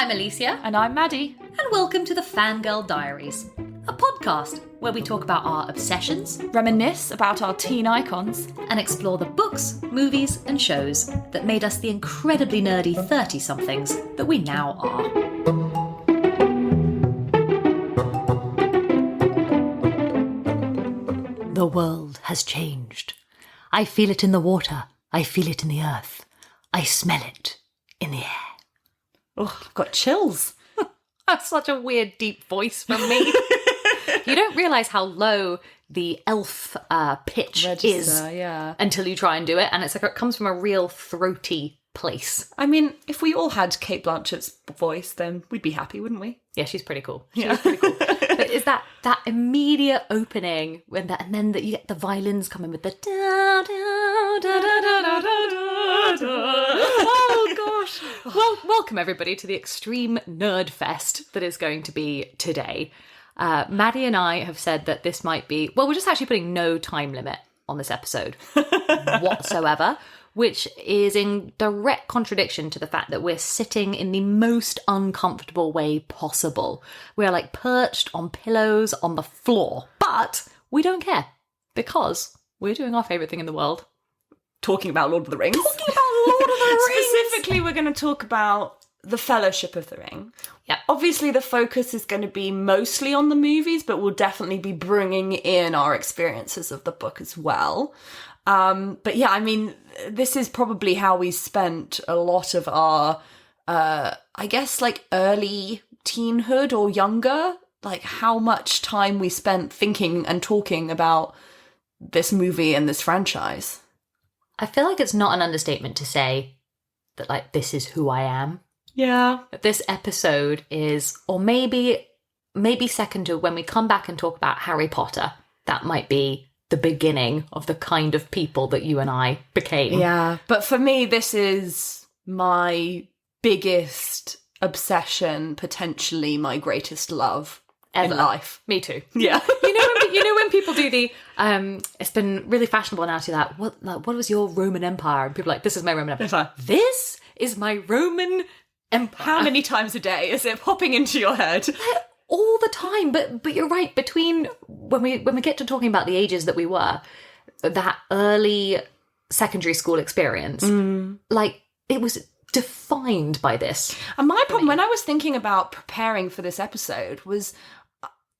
I'm Alicia. And I'm Maddie. And welcome to the Fangirl Diaries, a podcast where we talk about our obsessions, Reminisce about our teen icons, and explore the books, movies, and shows that made us the incredibly nerdy 30-somethings that we now are. The world has changed. I feel it in the water. I feel it in the earth. I smell it in the air. Oh, I've got chills. That's such a weird, deep voice from me. You don't realise how low the elf pitch is until you try and do it. And it's like it comes from a real throaty place. I mean, if we all had Cate Blanchett's voice, then we'd be happy, wouldn't we? Yeah, she's pretty cool. She's pretty cool. But is that immediate opening when and then that you get the violins coming with the da da da da da da da da. Oh gosh. Well, welcome everybody to the extreme nerd fest that is going to be today. Maddie and I have said that this might be, well, we're just actually putting no time limit on this episode whatsoever, which is in direct contradiction to the fact that we're sitting in the most uncomfortable way possible. We're like perched on pillows on the floor, but we don't care because we're doing our favourite thing in the world. Talking about Lord of the Rings. Specifically, we're going to talk about The Fellowship of the Ring. Yeah. Obviously, the focus is going to be mostly on the movies, but we'll definitely be bringing in our experiences of the book as well. But yeah, I mean, this is probably how we spent a lot of our, I guess, like early teenhood or younger, like how much time we spent thinking and talking about this movie and this franchise. I feel like it's not an understatement to say that, like, this is who I am. Yeah. This episode is, or maybe second to when we come back and talk about Harry Potter, that might be the beginning of the kind of people that you and I became. Yeah, but for me, this is my biggest obsession, potentially my greatest love ever in life. Me too. Yeah. You know when people do the, it's been really fashionable now to that, what was your Roman Empire? And people are like, this is my Roman Empire. This is my Roman Empire. How many times a day is it popping into your head? All the time, but you're right. Between when we get to talking about the ages that we were, that early secondary school experience, like it was defined by this. And my problem when I was thinking about preparing for this episode was,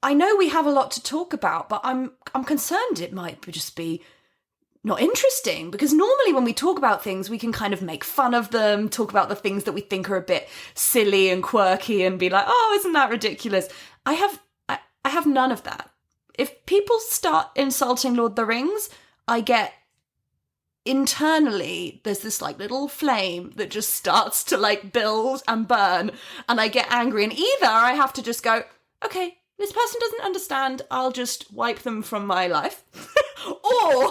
I know we have a lot to talk about, but I'm concerned it might just be not interesting, because normally when we talk about things, we can kind of make fun of them, talk about the things that we think are a bit silly and quirky and be like, oh, isn't that ridiculous? I have none of that. If people start insulting Lord of the Rings, I get internally, there's this like little flame that just starts to like build and burn, and I get angry, and either I have to just go, okay, this person doesn't understand, I'll just wipe them from my life, or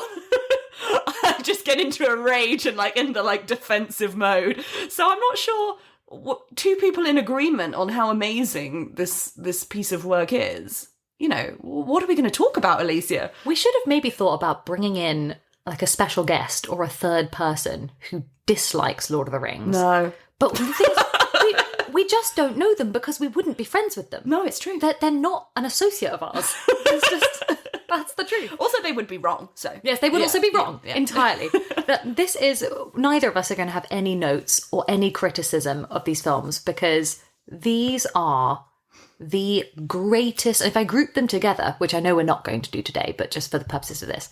I just get into a rage and like in the like defensive mode. So I'm not sure what two people in agreement on how amazing this piece of work is. You know, what are we going to talk about, Alicia? We should have maybe thought about bringing in like a special guest or a third person who dislikes Lord of the Rings. No. But we just don't know them because we wouldn't be friends with them. No, it's true. They're not an associate of ours. It's just, that's the truth. Also, they would be wrong, so. Yes, they would also be wrong, yeah. entirely. But this is, neither of us are going to have any notes or any criticism of these films because these are the greatest, if I group them together, which I know we're not going to do today, but just for the purposes of this,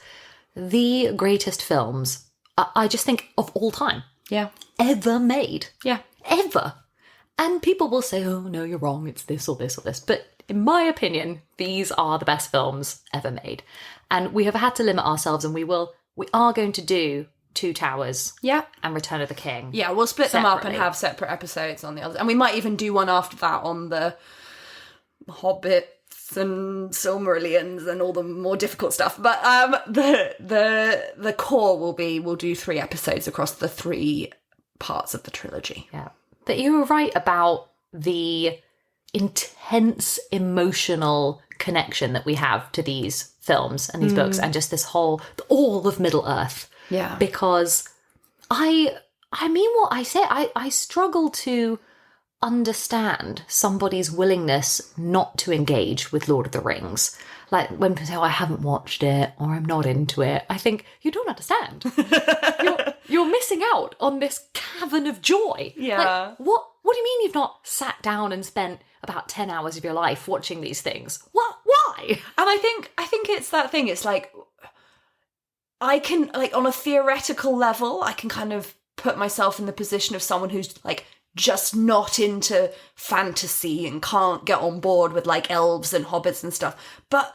the greatest films, I just think, of all time. Yeah. Ever made. Yeah. Ever. And people will say, oh, no, you're wrong, it's this or this or this. But in my opinion, these are the best films ever made. And we have had to limit ourselves, and we are going to do Two Towers and Return of the King. Yeah, we'll split them up and have separate episodes on the others. And we might even do one after that on the Hobbits and Silmarillions and all the more difficult stuff. But the core we'll do 3 episodes across the 3 parts of the trilogy. Yeah. But you were right about the intense emotional connection that we have to these films and these books and just this all of Middle Earth. Yeah. Because I mean what I say. I struggle to understand somebody's willingness not to engage with Lord of the Rings. Like when people say, "Oh, I haven't watched it," or "I'm not into it," I think you don't understand. you're missing out on this cavern of joy. Yeah. Like, what do you mean you've not sat down and spent about 10 hours of your life watching these things? What? Why? And I think it's that thing. It's like, I can, like, on a theoretical level, I can kind of put myself in the position of someone who's like just not into fantasy and can't get on board with like elves and hobbits and stuff. But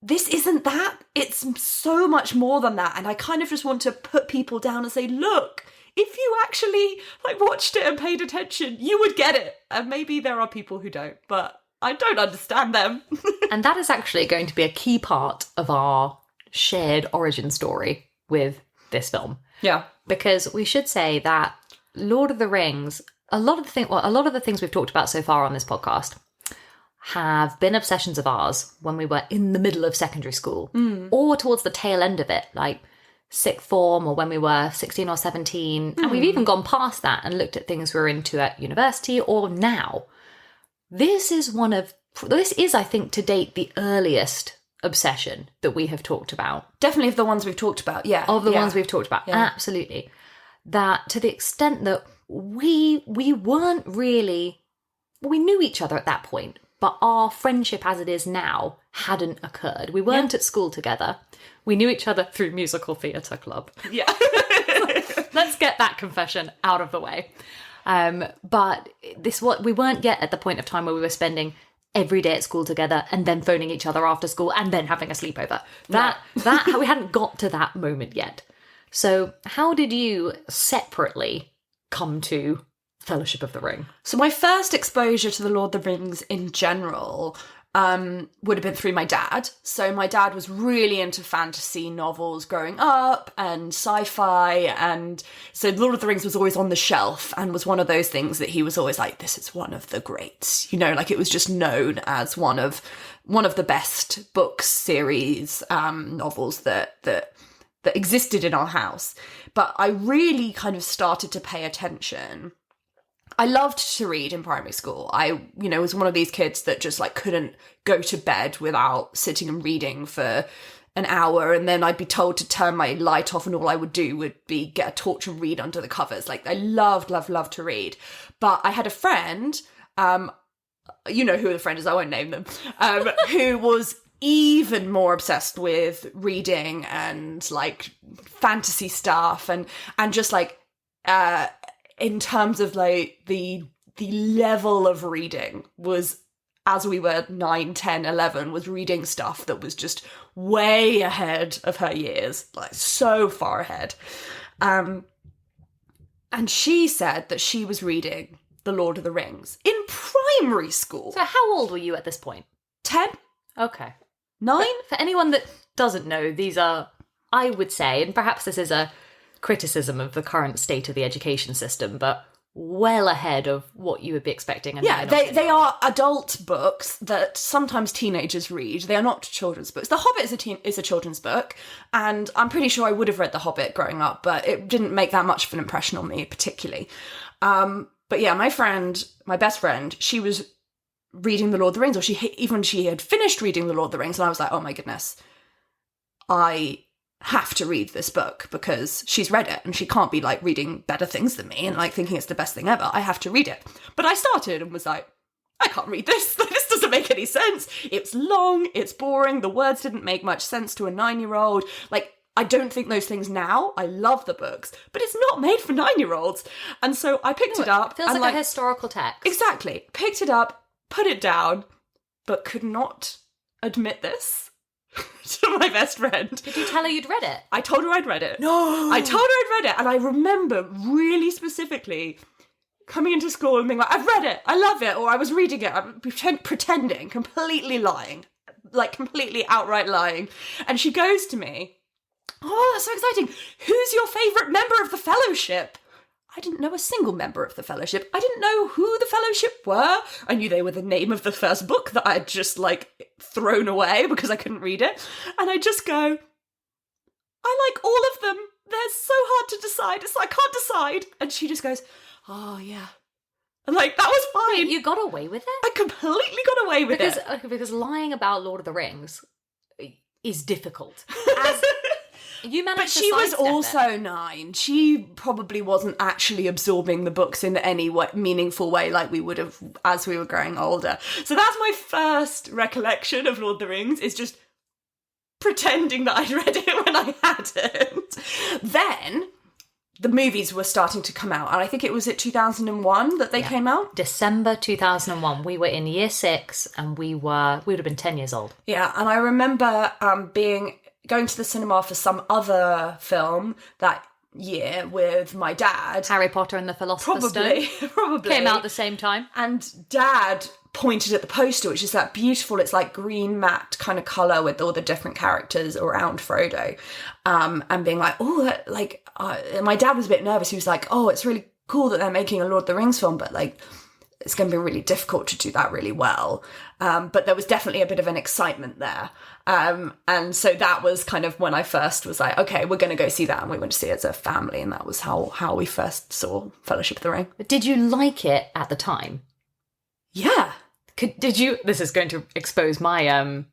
this isn't that. It's so much more than that. And I kind of just want to put people down and say, look, if you actually like watched it and paid attention, you would get it. And maybe there are people who don't, but I don't understand them. And that is actually going to be a key part of our shared origin story with this film. Yeah. Because we should say that Lord of the Rings, a lot of the things we've talked about so far on this podcast have been obsessions of ours when we were in the middle of secondary school or towards the tail end of it, like sixth form or when we were 16 or 17. And we've even gone past that and looked at things we were into at university or now. This is, I think, to date, the earliest obsession that we have talked about. Definitely of the ones we've talked about, yeah. Of the ones we've talked about, absolutely. That to the extent that we weren't really... We knew each other at that point, but our friendship as it is now hadn't occurred. We weren't at school together. We knew each other through musical theatre club. Yeah. Let's get that confession out of the way. But we weren't yet at the point of time where we were spending every day at school together and then phoning each other after school and then having a sleepover. That we hadn't got to that moment yet. So how did you separately come to Fellowship of the Ring? So my first exposure to the Lord of the Rings in general would have been through my dad. So my dad was really into fantasy novels growing up and sci-fi, and so Lord of the Rings was always on the shelf and was one of those things that he was always like, this is one of the greats, you know, like it was just known as one of the best books, series, novels that existed in our house. But I really kind of started to pay attention. I loved to read in primary school. I, was one of these kids that just like couldn't go to bed without sitting and reading for an hour, and then I'd be told to turn my light off and all I would do would be get a torch and read under the covers. Like I loved to read. But I had a friend, you know who the friend is, I won't name them, who was even more obsessed with reading and like fantasy stuff and just like in terms of like the level of reading was, as we were 9, 10, 11, was reading stuff that was just way ahead of her years, like so far ahead. And she said that she was reading The Lord of the Rings in primary school. So how old were you at this point? 10? Okay. 9? For anyone that doesn't know, these are, I would say, and perhaps this is a criticism of the current state of the education system, but well ahead of what you would be expecting. Yeah, they are adult books that sometimes teenagers read. They are not children's books. The Hobbit is a children's book, and I'm pretty sure I would have read The Hobbit growing up, but it didn't make that much of an impression on me particularly. But yeah, my best friend, she was reading The Lord of the Rings, or she had finished reading The Lord of the Rings, and I was like, oh my goodness, I have to read this book because she's read it and she can't be like reading better things than me and like thinking it's the best thing ever. I have to read it. But I started and was like, I can't read this. This doesn't make any sense. It's long, it's boring, the words didn't make much sense to a 9-year-old. Like, I don't think those things now. I love the books, but it's not made for 9-year-olds. And so I picked it up. It feels like a historical text. Exactly. Picked it up, put it down, but could not admit this to my best friend. Did you tell her you'd read it? I told her I'd read it. No! I told her I'd read it, and I remember really specifically coming into school and being like, I've read it, I love it, or I was reading it, I'm pretending, completely lying, like completely outright lying. And she goes to me, oh, that's so exciting, who's your favourite member of the Fellowship? I didn't know a single member of the Fellowship. I didn't know who the Fellowship were. I knew they were the name of the first book that I had just, like, thrown away because I couldn't read it. And I just go, I like all of them. They're so hard to decide. It's like, I can't decide. And she just goes, oh, yeah. And like, that was fine. You got away with it? I completely got away with it. Because lying about Lord of the Rings is difficult. As you managed But to she was sidestep also it. 9. She probably wasn't actually absorbing the books in any meaningful way like we would have as we were growing older. So that's my first recollection of Lord of the Rings, is just pretending that I'd read it when I hadn't. Then the movies were starting to come out, and I think it was at 2001 that they came out. December 2001. We were in year 6 and we would have been 10 years old. Yeah, and I remember going to the cinema for some other film that year with my dad. Harry Potter and the Philosopher's Stone. Probably. Came out at the same time. And Dad pointed at the poster, which is that beautiful, it's like green matte kind of colour with all the different characters around Frodo. And being like, my dad was a bit nervous. He was like, oh, it's really cool that they're making a Lord of the Rings film, but like, it's going to be really difficult to do that really well. But there was definitely a bit of an excitement there. And so that was kind of when I first was like, okay, we're going to go see that. And we went to see it as a family. And that was how we first saw Fellowship of the Ring. Did you like it at the time? Yeah. Did you... This is going to expose my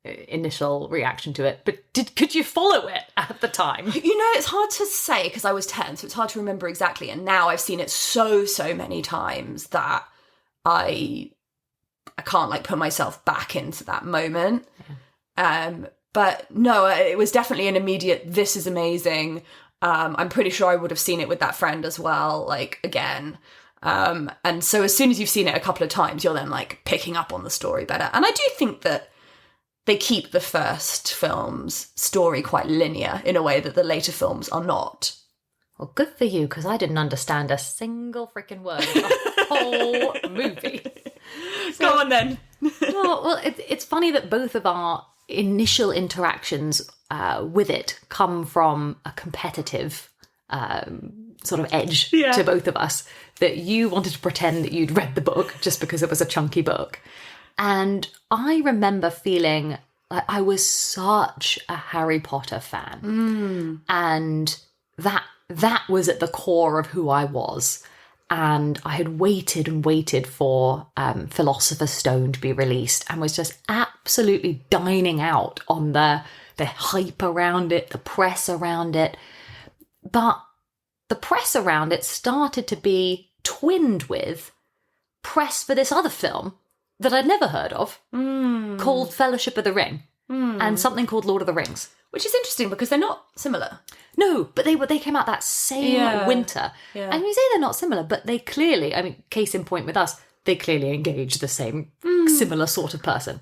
initial reaction to it, but could you follow it at the time? You know, it's hard to say because I was 10, so it's hard to remember exactly. And now I've seen it so many times that I can't like put myself back into that moment. Yeah. But no, it was definitely an immediate, this is amazing. I'm pretty sure I would have seen it with that friend as well, like again. And so as soon as you've seen it a couple of times, you're then like picking up on the story better. And I do think that they keep the first film's story quite linear in a way that the later films are not. Well, good for you, because I didn't understand a single freaking word of the whole movie. So, go on then. well, it's funny that both of our initial interactions with it come from a competitive sort of edge to both of us, that you wanted to pretend that you'd read the book just because it was a chunky book. And I remember feeling like I was such a Harry Potter fan. And that was at the core of who I was. And I had waited and waited for Philosopher's Stone to be released and was just absolutely dining out on the hype around it, the press around it. But the press around it started to be twinned with press for this other film that I'd never heard of, called Fellowship of the Ring, and something called Lord of the Rings. Which is interesting because they're not similar. No, but they came out that same winter. Yeah. And you say they're not similar, but they clearly, I mean, case in point with us, they clearly engage the same similar sort of person.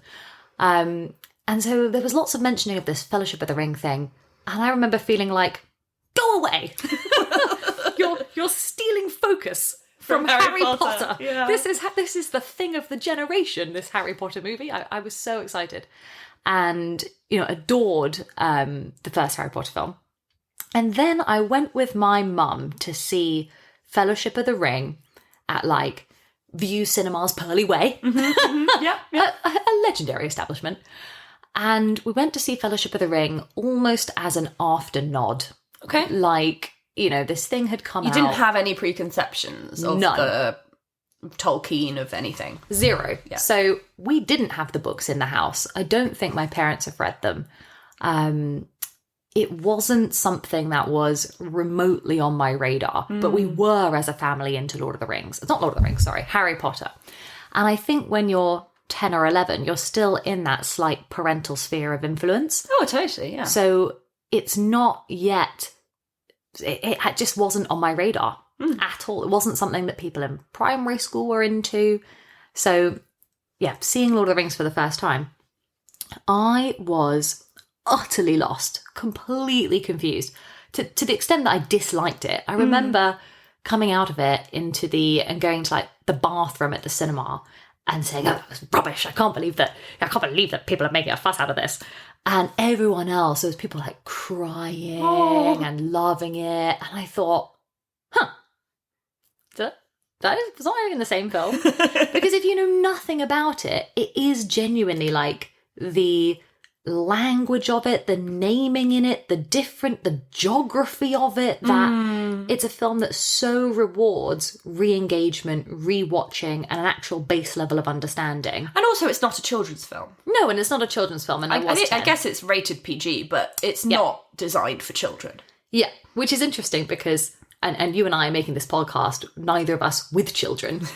And so there was lots of mentioning of this Fellowship of the Ring thing. And I remember feeling like, go away. You're stealing focus from Harry Potter. Yeah. This is the thing of the generation, this Harry Potter movie. I was so excited. And, adored the first Harry Potter film. And then I went with my mum to see Fellowship of the Ring at, like, View Cinema's Pearly Way. Yeah. A legendary establishment. And we went to see Fellowship of the Ring almost as an after nod. Okay. Like, this thing had come out. You didn't have any preconceptions of the Tolkien of anything? Zero. Yeah. So we didn't have the books in the house. I don't think my parents have read them. It wasn't something that was remotely on my radar, but we were as a family into Lord of the Rings. It's not Lord of the Rings, sorry, Harry Potter. And I think when you're 10 or 11, you're still in that slight parental sphere of influence. Oh, totally, yeah. So it's not yet, it just wasn't on my radar. At all. It wasn't something that people in primary school were into. So, yeah, seeing Lord of the Rings for the first time, I was utterly lost, completely confused, to the extent that I disliked it. I remember coming out of it and going to like the bathroom at the cinema and saying, "Oh, it's rubbish! I can't believe that people are making a fuss out of this." And everyone else, there was people like crying and loving it, and I thought, that was not even the same film. Because if you know nothing about it, it is genuinely like the language of it, the naming in it, the geography of it, that it's a film that so rewards re-engagement, re-watching, and an actual base level of understanding. And also, it's not a children's film. No, and it's not a children's film, and I guess it's rated PG, but it's not designed for children. Yeah, which is interesting because, and you and I are making this podcast, neither of us with children,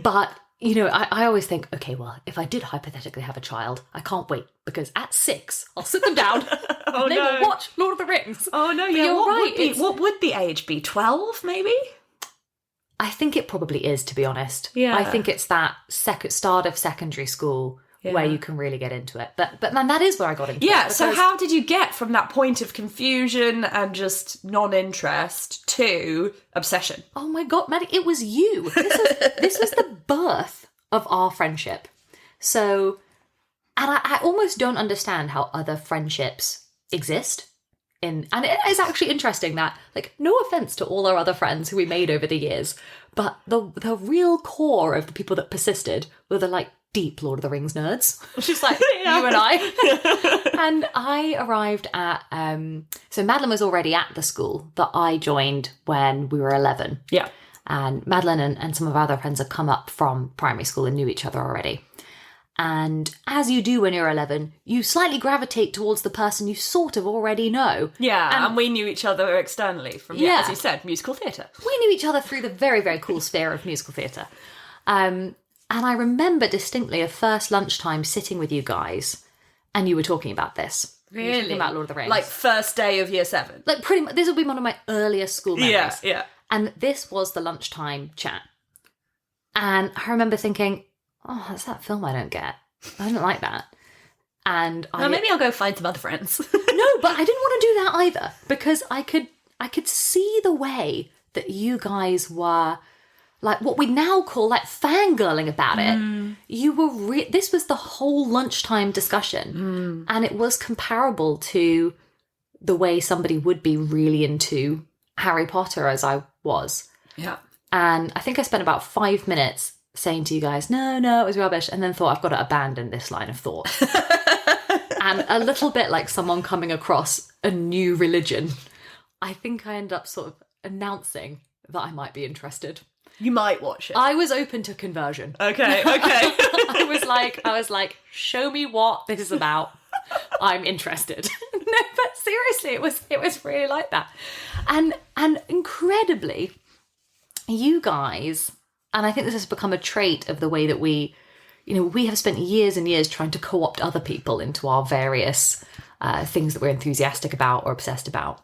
but, you know, I always think, okay, well, if I did hypothetically have a child, I can't wait, because at 6, I'll sit them down and they will watch Lord of the Rings. Oh, no, But yeah, you're right. What would the age be? 12, maybe? I think it probably is, to be honest. Yeah. I think it's that start of secondary school where you can really get into it. But man, that is where I got into it. Yeah, so how did you get from that point of confusion and just non-interest to obsession? Oh my God, Maddie, it was you. This was the birth of our friendship. So, and I almost don't understand how other friendships exist. And it is actually interesting that, like, no offense to all our other friends who we made over the years, but the real core of the people that persisted were the, like, deep Lord of the Rings nerds, which is like you and I. And I arrived at, so Madeline was already at the school that I joined when we were 11. Yeah. And Madeline and some of our other friends had come up from primary school and knew each other already. And as you do when you're 11, you slightly gravitate towards the person you sort of already know. Yeah, and we knew each other externally from, as you said, musical theatre. We knew each other through the very, very cool sphere of musical theatre. And I remember distinctly a first lunchtime sitting with you guys, and you were talking about this. Really? You were talking about Lord of the Rings. Like first day of year 7. Like pretty much, this will be one of my earliest school memories. Yeah. And this was the lunchtime chat. And I remember thinking, oh, that's that film I don't get. I don't like that. And maybe I'll go find some other friends. No, but I didn't want to do that either, because I could see the way that you guys were, like, what we now call, like, fangirling about it. You were this was the whole lunchtime discussion, and it was comparable to the way somebody would be really into Harry Potter as I was. Yeah. And I think I spent about 5 minutes saying to you guys, no, it was rubbish, and then thought, I've got to abandon this line of thought. And a little bit like someone coming across a new religion, I think I end up sort of announcing that I might be interested. You might watch it. I was open to conversion. Okay. I was like, show me what this is about. I'm interested. No, but seriously, it was really like that. And incredibly, you guys, and I think this has become a trait of the way that we have spent years and years trying to co-opt other people into our various things that we're enthusiastic about or obsessed about.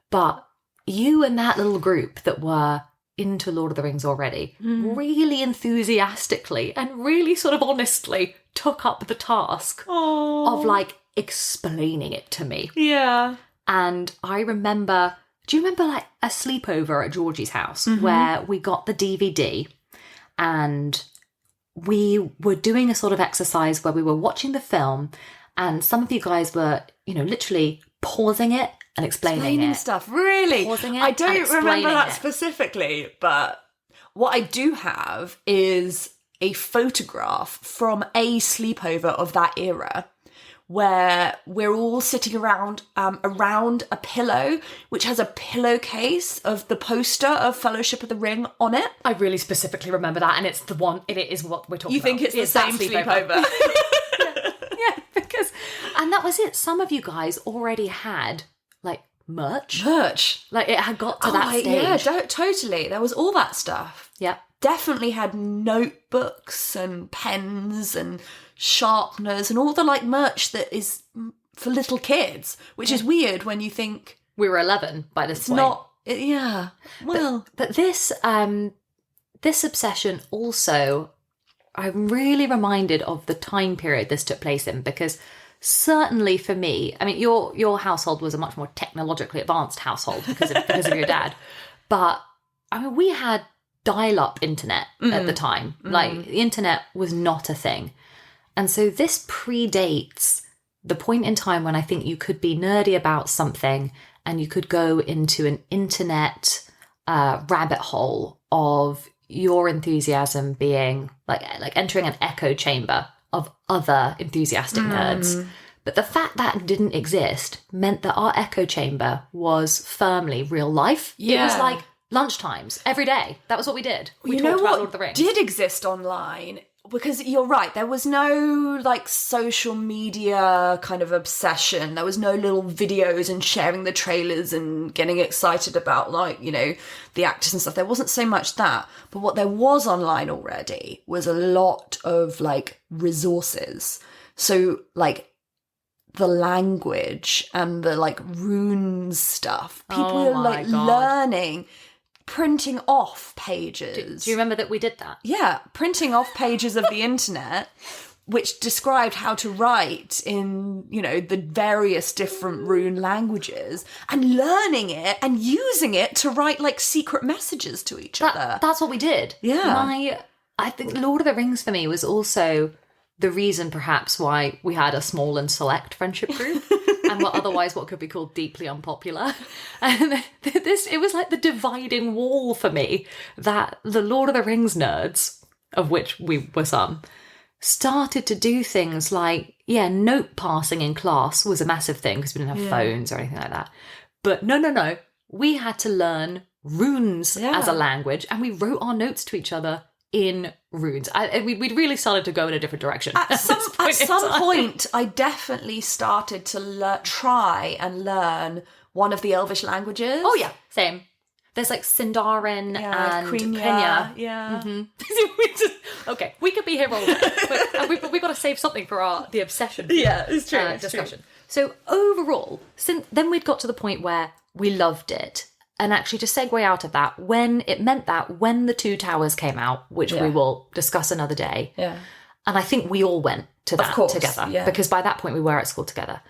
But you and that little group that were into Lord of the Rings already really enthusiastically and really sort of honestly took up the task of, like, explaining it to me. Yeah. And I remember, do you remember, like, a sleepover at Georgie's house where we got the DVD and we were doing a sort of exercise where we were watching the film and some of you guys were, literally pausing it and explaining it. Stuff, really? Pausing it I don't and remember that it. Specifically, but what I do have is a photograph from a sleepover of that era where we're all sitting around a pillow, which has a pillowcase of the poster of Fellowship of the Ring on it. I really specifically remember that, and it's the one, it is what we're talking You about. think it's the same sleepover? Yeah, because, and that was it. Some of you guys already had, like, merch. Like, it had got to that stage. Yeah, totally. There was all that stuff. Yep. Definitely had notebooks and pens and sharpeners and all the, like, merch that is for little kids, which is weird when you think we were 11 by this point. Not, yeah. Well, but this obsession also, I'm really reminded of the time period this took place in, because certainly for me, I mean, your household was a much more technologically advanced household because of your dad, but I mean, we had dial-up internet at the time. Like, the internet was not a thing. And so this predates the point in time when I think you could be nerdy about something and you could go into an internet rabbit hole of your enthusiasm being like entering an echo chamber of other enthusiastic nerds. But the fact that didn't exist meant that our echo chamber was firmly real life. It was Yeah. like lunchtimes every day. That was what we did. We You talked know about what Lord of the Rings. did exist online? Because you're right, there was no like social media kind of obsession. There was no little videos and sharing the trailers and getting excited about like, you know, the actors and stuff. There wasn't so much that. But what there was online already was a lot of like resources. So like the language and the like runes stuff. People Oh were my like God. learning, printing off pages. Do you remember that we did that? Yeah, printing off pages of the internet which described how to write in, you know, the various different rune languages and learning it and using it to write like secret messages to each other. That's what we did. Yeah. I think Lord of the Rings for me was also the reason perhaps why we had a small and select friendship group and were otherwise what could be called deeply unpopular. And it was like the dividing wall for me that the Lord of the Rings nerds, of which we were some, started to do things like, note passing in class was a massive thing because we didn't have phones or anything like that. But no, we had to learn runes as a language and we wrote our notes to each other in runes. We'd really started to go in a different direction. At some point, I definitely started to try and learn one of the Elvish languages. Oh yeah, same. There's like Sindarin and Quenya. Quenya. Yeah. Okay, we could be here all day. But we've got to save something for the obsession It's true. discussion. So overall, then we'd got to the point where we loved it. And actually, to segue out of that, when the Two Towers came out, which we will discuss another day, and I think we all went to that together, because by that point we were at school together.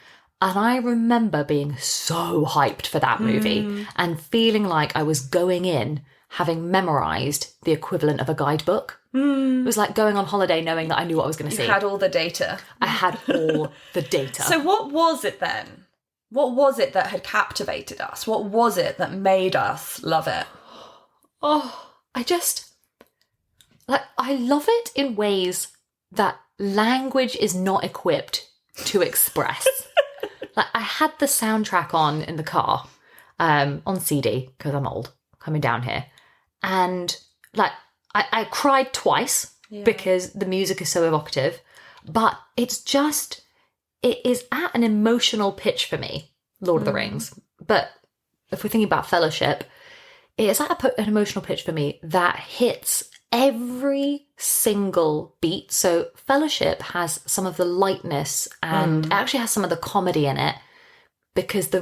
And I remember being so hyped for that movie and feeling like I was going in having memorised the equivalent of a guidebook. It was like going on holiday knowing that I knew what I was going to see. You had all the data. I had all the data. So what was it then? What was it that had captivated us? What was it that made us love it? Oh, I love it in ways that language is not equipped to express. Like, I had the soundtrack on in the car, on CD, because I'm old, coming down here. And, like, I cried twice because the music is so evocative. But it is at an emotional pitch for me, Lord of the Rings. But if we're thinking about Fellowship, it is at an emotional pitch for me that hits every single beat. So Fellowship has some of the lightness and actually has some of the comedy in it because the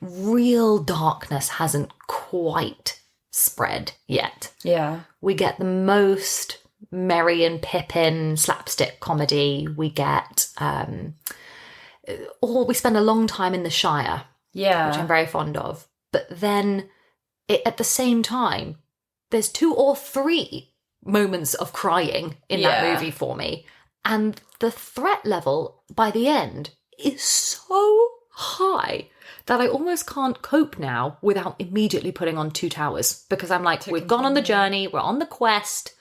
real darkness hasn't quite spread yet. Yeah. We get the most Merry and Pippin slapstick comedy. We get we spend a long time in the Shire, which I'm very fond of. But then at the same time, there's 2 or 3 moments of crying in that movie for me. And the threat level by the end is so high that I almost can't cope now without immediately putting on Two Towers. Because I'm like, we've gone on the journey, we're on the quest,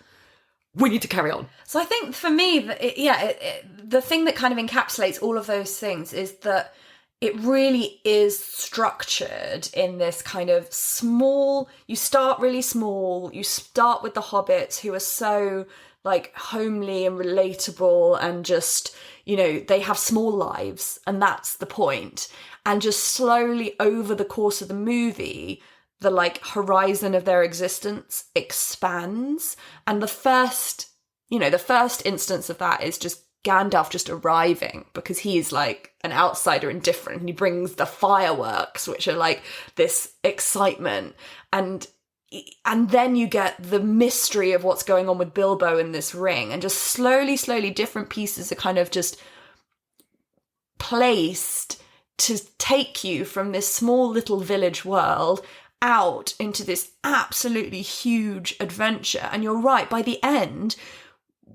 we need to carry on. So I think for me, the thing that kind of encapsulates all of those things is that it really is structured in this kind of small, you start really small, you start with the hobbits who are so like homely and relatable and just, you know, they have small lives and that's the point. And just slowly over the course of the movie, the like horizon of their existence expands. And the first instance of that is just Gandalf just arriving because he's like an outsider and different. And he brings the fireworks, which are like this excitement. And then you get the mystery of what's going on with Bilbo in this ring. And just slowly different pieces are kind of just placed to take you from this small little village world out into this absolutely huge adventure. And you're right, by the end,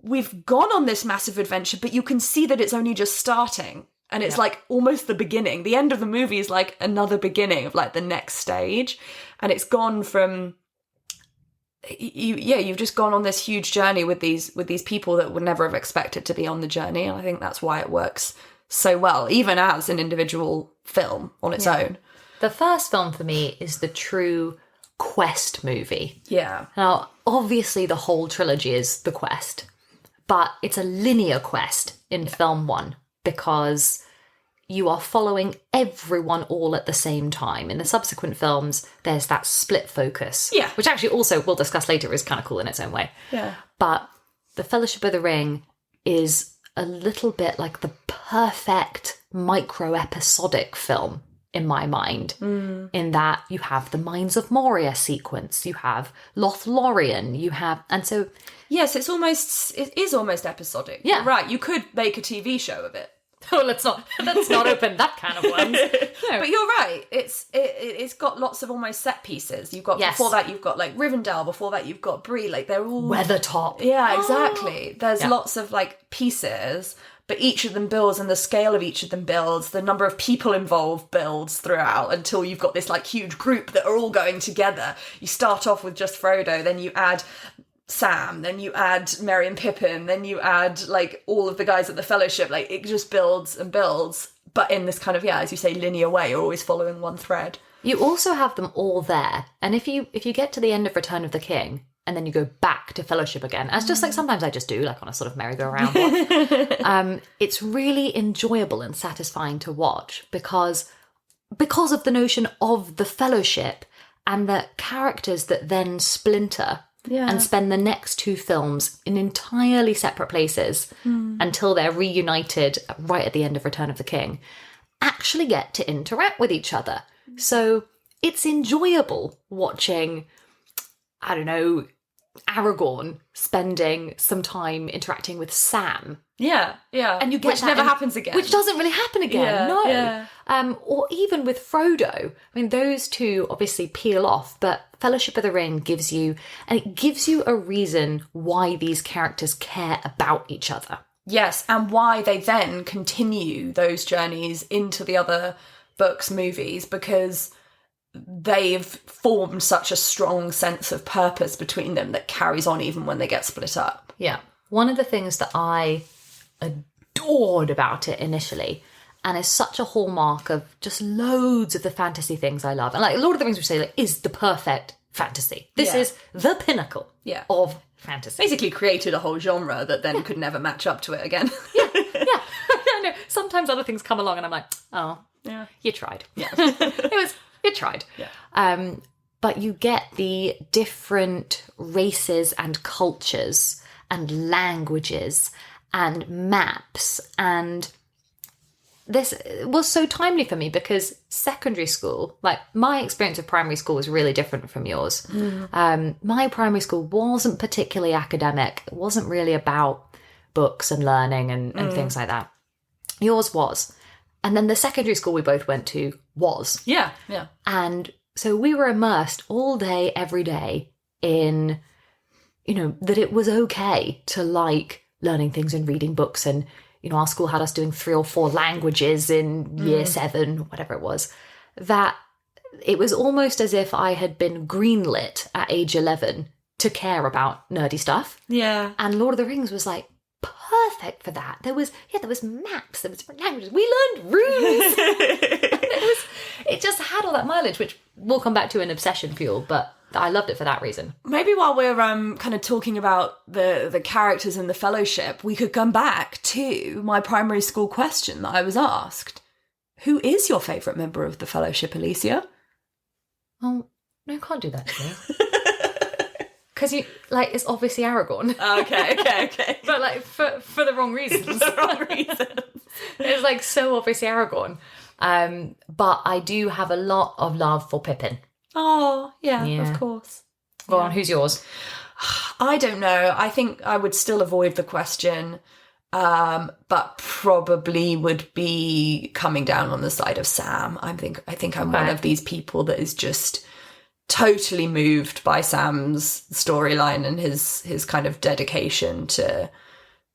we've gone on this massive adventure, but you can see that it's only just starting. And it's like almost the beginning. The end of the movie is like another beginning of like the next stage. And it's gone from, you've just gone on this huge journey with these people that would never have expected to be on the journey. And I think that's why it works so well, even as an individual film on its own. The first film for me is the true quest movie. Yeah. Now, obviously, the whole trilogy is the quest, but it's a linear quest in film one because you are following everyone all at the same time. In the subsequent films, there's that split focus. Yeah. Which actually also, we'll discuss later, is kind of cool in its own way. Yeah. But The Fellowship of the Ring is a little bit like the perfect micro-episodic film in my mind, in that you have the Mines of Moria sequence, you have Lothlorien, you have... And so... Yes, it is almost episodic. Yeah. You're right, you could make a TV show of it. Oh, let's not open that can of worms. No. But you're right. It's got lots of almost set pieces. You've got before that you've got like Rivendell. Before that you've got Bree. Like they're all Weathertop. Yeah, exactly. There's lots of like pieces, but each of them builds, and the scale of each of them builds. The number of people involved builds throughout until you've got this like huge group that are all going together. You start off with just Frodo, then you add Sam, then you add Merry and Pippin, then you add like all of the guys at the Fellowship. Like it just builds and builds, but in this kind of, as you say, linear way. You're always following one thread. You also have them all there, and if you get to the end of Return of the King and then you go back to Fellowship again, as just like sometimes I just do, like on a sort of merry-go-round one, it's really enjoyable and satisfying to watch because of the notion of the Fellowship and the characters that then splinter. Yeah. And spend the next two films in entirely separate places until they're reunited right at the end of Return of the King, actually get to interact with each other. So it's enjoyable watching, I don't know, Aragorn spending some time interacting with Sam. Yeah. And you get which never happens again. Which doesn't really happen again, no. Yeah. Or even with Frodo. I mean, those two obviously peel off, but Fellowship of the Ring gives you a reason why these characters care about each other. Yes, and why they then continue those journeys into the other books, movies, because they've formed such a strong sense of purpose between them that carries on even when they get split up. Yeah. One of the things that I adored about it initially, and is such a hallmark of just loads of the fantasy things I love, and like Lord of the Rings, we say, like, is the perfect fantasy. This is the pinnacle of fantasy. Basically created a whole genre that then could never match up to it again. Yeah. I know. Sometimes other things come along and I'm like, oh, yeah, you tried. Yeah. You tried. Yeah. But you get the different races and cultures and languages and maps, and this was so timely for me because secondary school, like my experience of primary school was really different from yours. My primary school wasn't particularly academic. It wasn't really about books and learning and things like that. Yours was. And then the secondary school we both went to was. Yeah. And so we were immersed all day, every day in, that it was okay to like learning things and reading books. And, our school had us doing 3 or 4 languages in year 7, whatever it was. That it was almost as if I had been greenlit at age 11 to care about nerdy stuff. Yeah. And Lord of the Rings was like, perfect for that. There was maps, there was different languages. We learned runes. it just had all that mileage, which we'll come back to in Obsession Fuel, but I loved it for that reason. Maybe while we're kind of talking about the characters in the Fellowship, we could come back to my primary school question that I was asked. Who is your favourite member of the Fellowship, Alicia? Oh, no, can't do that to me. Because it's obviously Aragorn. Okay. But for the wrong reasons. It's like so obviously Aragorn. But I do have a lot of love for Pippin. Oh, yeah. Of course. Go on, who's yours? I don't know. I think I would still avoid the question, but probably would be coming down on the side of Sam. I think I'm one of these people that is just totally moved by Sam's storyline and his kind of dedication to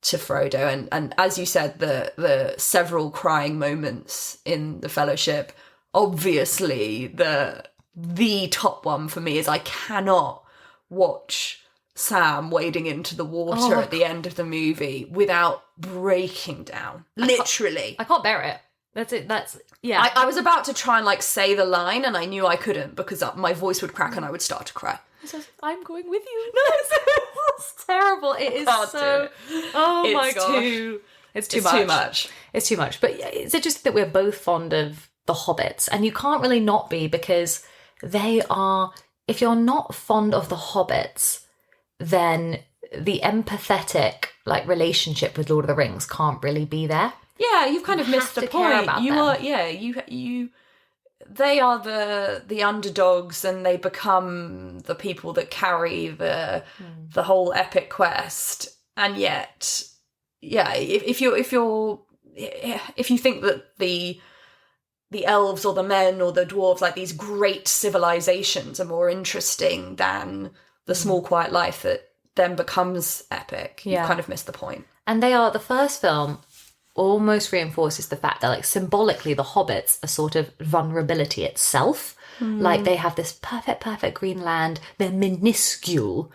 Frodo. And as you said, the several crying moments in the Fellowship, obviously the top one for me is I cannot watch Sam wading into the water at the end of the movie without breaking down. Literally. I can't bear it. That's it. Yeah. I was about to try and like say the line and I knew I couldn't because my voice would crack and I would start to cry. I'm going with you. No, it's terrible. It is so... Oh my gosh. It's too much. It's too much. But it's interesting that we're both fond of the Hobbits, and you can't really not be, because they are... If you're not fond of the Hobbits, then the empathetic like relationship with Lord of the Rings can't really be there. Yeah, you've kind of missed the point. They are the underdogs, and they become the people that carry the whole epic quest. And yet, yeah, if you think that the elves or the men or the dwarves, like these great civilizations, are more interesting than the small quiet life that then becomes epic, you've kind of missed the point. And the first film almost reinforces the fact that, like, symbolically the hobbits are sort of vulnerability itself. Like, they have this perfect green land, they're minuscule,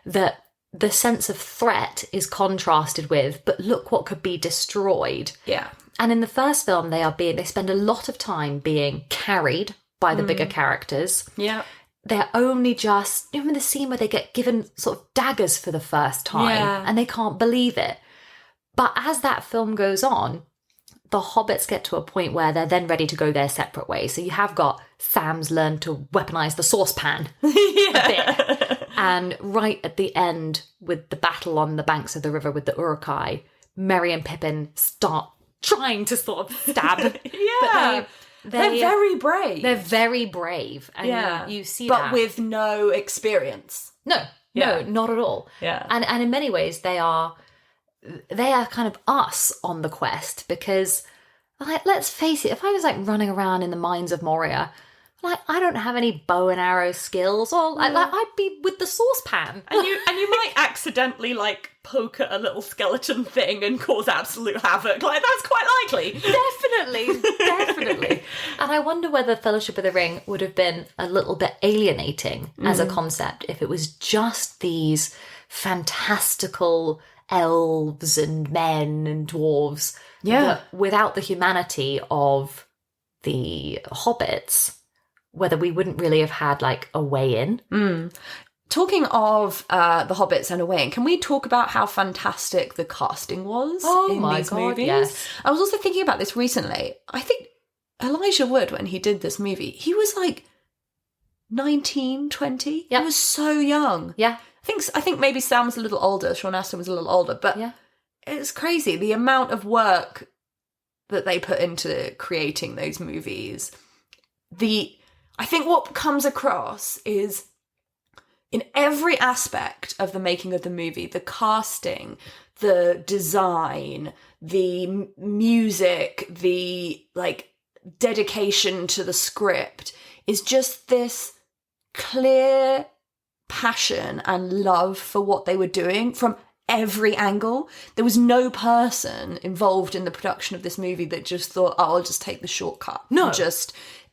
that the sense of threat is contrasted with, but look what could be destroyed. Yeah. And in the first film, they spend a lot of time being carried by the bigger characters. Yeah. They're only just... You remember the scene where they get given sort of daggers for the first time, and they can't believe it. But as that film goes on, the hobbits get to a point where they're then ready to go their separate ways. So you have got Sam's learned to weaponize the saucepan a bit. And right at the end, with the battle on the banks of the river with the Uruk-hai, Merry and Pippin start trying to sort of stab. But they're very brave. They're very brave. And you see but that. With no experience. No, not at all. Yeah. And in many ways, they are kind of us on the quest, because, like, let's face it, if I was like running around in the mines of Moria, like, I don't have any bow and arrow skills, or like I'd be with the saucepan. And you might accidentally like poke at a little skeleton thing and cause absolute havoc. Like, that's quite likely. Definitely. And I wonder whether Fellowship of the Ring would have been a little bit alienating as a concept if it was just these fantastical elves and men and dwarves, but without the humanity of the hobbits, whether we wouldn't really have had like a way in. Talking of the hobbits and a way in, can we talk about how fantastic the casting was in these movies? Yes. I was also thinking about this recently. I think Elijah Wood, when he did this movie, he was like 19, 20. He was so young. Yeah. I think maybe Sam was a little older, Sean Astin was a little older, but it's crazy the amount of work that they put into creating those movies. I think what comes across is, in every aspect of the making of the movie, the casting, the design, the music, the like dedication to the script, is just this clear passion and love for what they were doing from every angle. There was no person involved in the production of this movie that just thought, oh, I'll just take the shortcut. No.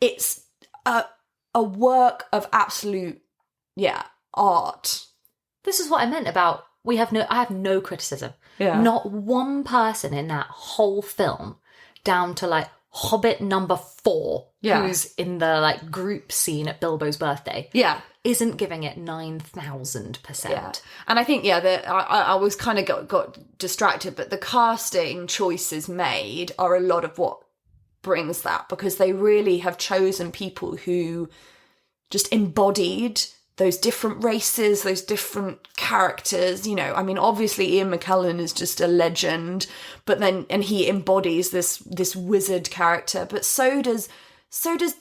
It's a work of absolute, art. This is what I meant about I have no criticism. Yeah. Not one person in that whole film, down to like Hobbit number 4, who's in the like group scene at Bilbo's birthday, isn't giving it 9,000%. Yeah. And I think, I was kind of got distracted, but the casting choices made are a lot of what brings that, because they really have chosen people who just embodied those different races, those different characters. You know, I mean, obviously Ian McKellen is just a legend, and he embodies this wizard character, but so does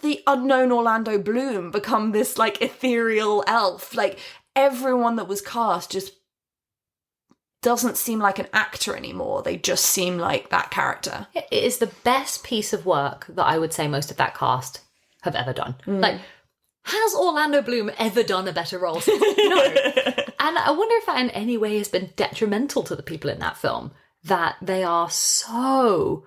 the unknown Orlando Bloom become this like ethereal elf. Like, everyone that was cast just doesn't seem like an actor anymore. They just seem like that character. It is the best piece of work that I would say most of that cast have ever done. Like, has Orlando Bloom ever done a better role? No. And I wonder if that in any way has been detrimental to the people in that film, that they are so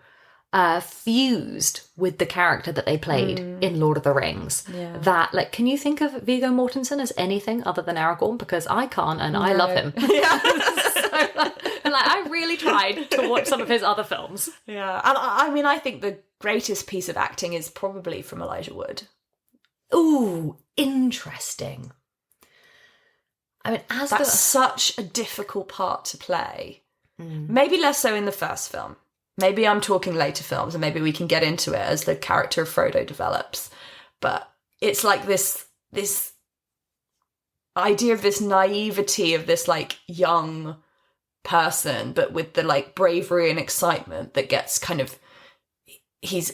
fused with the character that they played in Lord of the Rings. Yeah. That, like, can you think of Viggo Mortensen as anything other than Aragorn? Because I can't, and I love him. Yeah. And like, I really tried to watch some of his other films. Yeah. And I mean, I think the greatest piece of acting is probably from Elijah Wood. Ooh, interesting. I mean, That's such a difficult part to play. Maybe less so in the first film. Maybe I'm talking later films, and maybe we can get into it as the character of Frodo develops. But it's like this idea of this naivety of this like young person, but with the like bravery and excitement that gets kind of, he's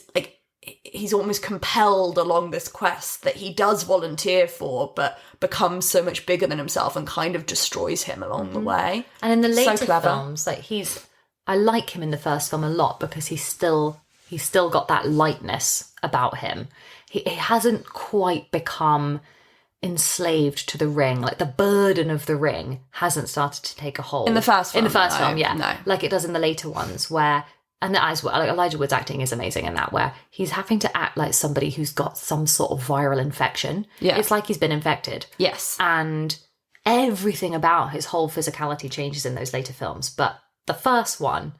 almost compelled along this quest that he does volunteer for, but becomes so much bigger than himself and kind of destroys him along the way. And in the later So clever. films, like I like him in the first film a lot because he's still got that lightness about him. He hasn't quite become enslaved to the ring. Like the burden of the ring hasn't started to take a hold. In the first film? In the first film, yeah. No. Like it does in the later ones where, and as well, like Elijah Wood's acting is amazing in that, where he's having to act like somebody who's got some sort of viral infection. Yeah. It's like he's been infected. Yes. And everything about his whole physicality changes in those later films. But the first one,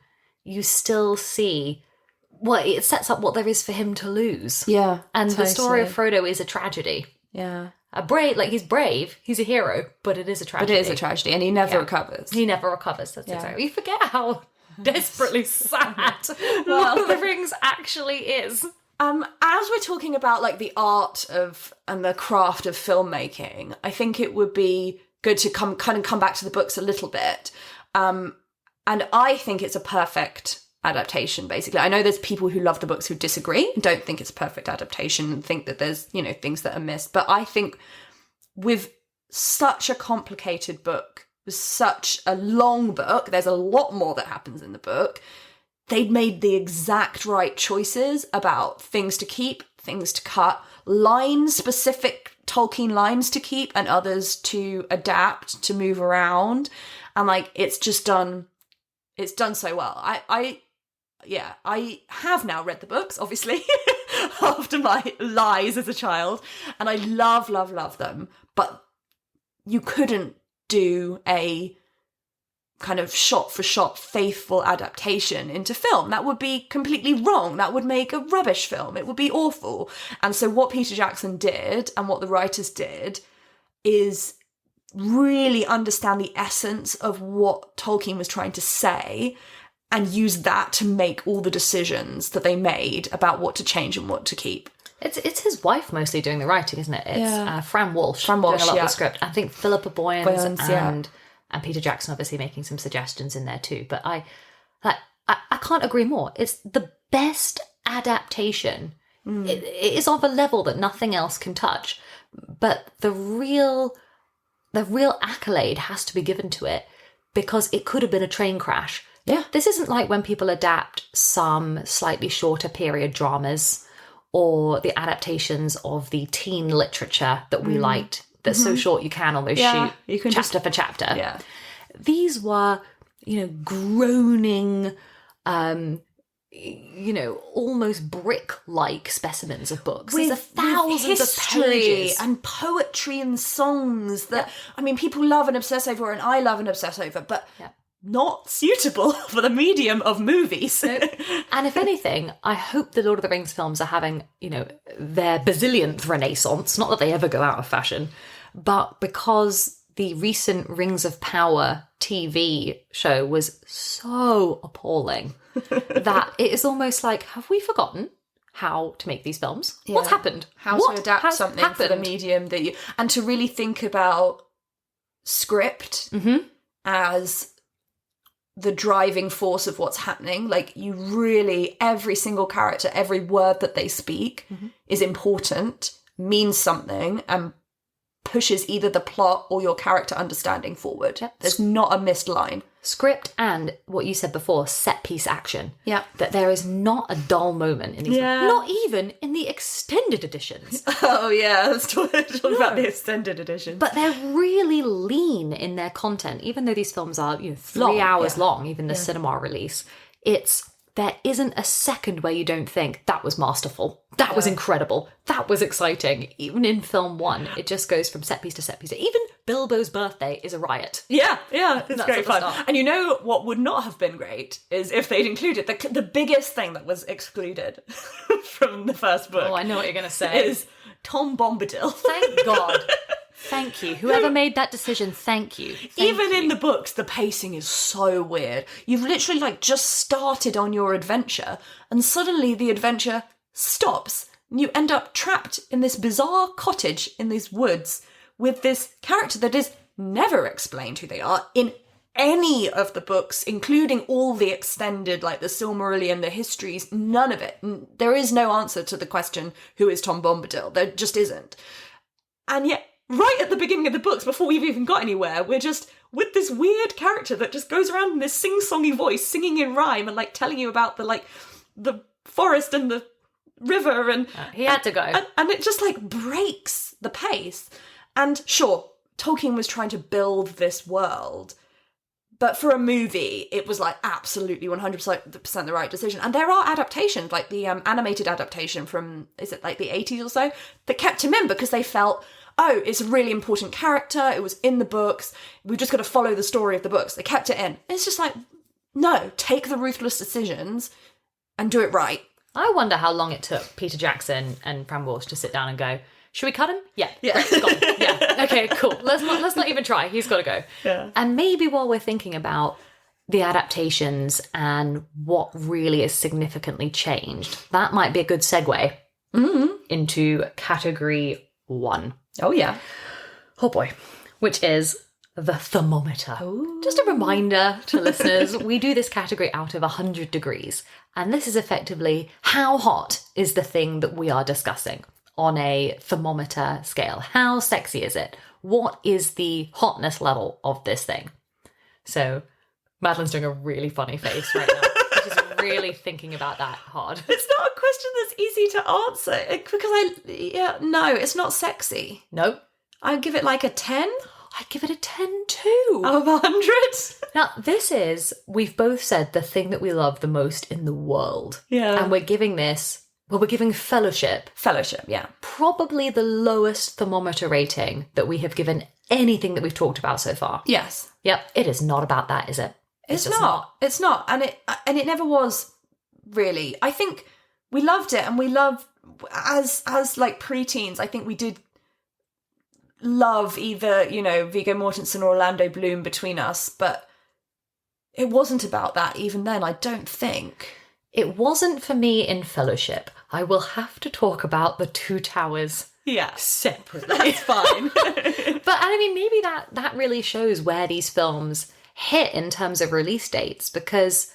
you still see, well, it sets up what there is for him to lose. Yeah. And totally. the story of Frodo is a tragedy. Yeah. He's brave, he's a hero, but it is a tragedy. But it is a tragedy, and he never recovers. He never recovers, that's exactly. You forget how desperately sad Lord of the Rings actually is. As we're talking about like the art of and the craft of filmmaking, I think it would be good to come back to the books a little bit. And I think it's a perfect adaptation, basically. I know there's people who love the books who disagree and don't think it's a perfect adaptation and think that there's, things that are missed. But I think with such a complicated book, with such a long book, there's a lot more that happens in the book. They'd made the exact right choices about things to keep, things to cut, specific Tolkien lines to keep and others to adapt, to move around. And like, it's done so well. I have now read the books, obviously, after my lies as a child, and I love, love, love them. But you couldn't do a kind of shot-for-shot faithful adaptation into film. That would be completely wrong. That would make a rubbish film. It would be awful. And so what Peter Jackson did, and what the writers did, is really understand the essence of what Tolkien was trying to say and use that to make all the decisions that they made about what to change and what to keep. It's his wife mostly doing the writing, isn't it? It's Fran Walsh doing a lot of the script. I think Philippa Boyens and Peter Jackson obviously making some suggestions in there too. But I can't agree more. It's the best adaptation. It is of a level that nothing else can touch. But the real accolade has to be given to it because it could have been a train crash. Yeah. This isn't like when people adapt some slightly shorter period dramas or the adaptations of the teen literature that we liked that's so short you can almost shoot you can chapter for chapter. Yeah. These were, groaning, almost brick-like specimens of books. There's thousands of pages. And poetry and songs that, people love and obsess over, and I love and obsess over, but not suitable for the medium of movies. And if anything, I hope the Lord of the Rings films are having, their bazillionth renaissance. Not that they ever go out of fashion, but because the recent Rings of Power TV show was so appalling that it is almost like, have we forgotten how to make these films? Yeah. What's happened? How to adapt something for the medium that you... And to really think about script as the driving force of what's happening. Like, you really, every single character, every word that they speak is important, means something, and pushes either the plot or your character understanding forward. Yep. There's not a missed line. Script and what you said before, set piece action. Yeah. That there is not a dull moment in these. Not even in the extended editions. Oh yeah, let's talk about the extended editions. But they're really lean in their content, even though these films are 3 hours long, even the cinema release. It's there isn't a second where you don't think, that was masterful, that was incredible, that was exciting. Even in film 1, it just goes from set piece to set piece. Even Bilbo's birthday is a riot. Yeah, it's great fun. start. And you know what would not have been great is if they'd included the biggest thing that was excluded from the first book. Oh, I know what you're going to say. Is Tom Bombadil. Thank God. Thank you. Whoever made that decision, thank you. Even in the books, the pacing is so weird. You've literally just started on your adventure and suddenly the adventure stops and you end up trapped in this bizarre cottage in these woods with this character that is never explained who they are in any of the books, including all the extended, the Silmarillion, the histories, none of it. There is no answer to the question, who is Tom Bombadil? There just isn't. And yet, right at the beginning of the books, before we've even got anywhere, we're just with this weird character that just goes around in this sing-songy voice, singing in rhyme and telling you about the forest and the river and he had to go. And it just breaks the pace. And sure, Tolkien was trying to build this world, but for a movie, it was absolutely 100% the right decision. And there are adaptations, like the animated adaptation from, is it the 80s or so, that kept him in because they felt, oh, it's a really important character, it was in the books, we've just got to follow the story of the books. They kept it in. It's just no, take the ruthless decisions and do it right. I wonder how long it took Peter Jackson and Fran Walsh to sit down and go, should we cut him? Yeah. Great, gone. Yeah. Okay, cool. Let's not even try. He's got to go. Yeah. And maybe while we're thinking about the adaptations and what really is significantly changed, that might be a good segue into category 1. Oh, yeah. Oh, boy. Which is the thermometer. Ooh. Just a reminder to listeners, we do this category out of 100 degrees. And this is effectively how hot is the thing that we are discussing on a thermometer scale. How sexy is it? What is the hotness level of this thing? So Madeline's doing a really funny face right now. She's really thinking about that hard. It's not a question that's easy to answer because no, it's not sexy. Nope. I'd give it a 10. I'd give it a 10 too. Out of 100. Now, this is, we've both said, the thing that we love the most in the world. Yeah. And we're giving Fellowship. Fellowship, yeah. Probably the lowest thermometer rating that we have given anything that we've talked about so far. Yes. Yep. It is not about that, is it? It's not. It's not. And it never was, really. I think we loved it, and we love, as preteens, I think we did love either, Viggo Mortensen or Orlando Bloom between us, but it wasn't about that even then, I don't think. It wasn't for me in Fellowship. I will have to talk about the Two Towers separately. That's fine. But I mean, maybe that really shows where these films hit in terms of release dates, because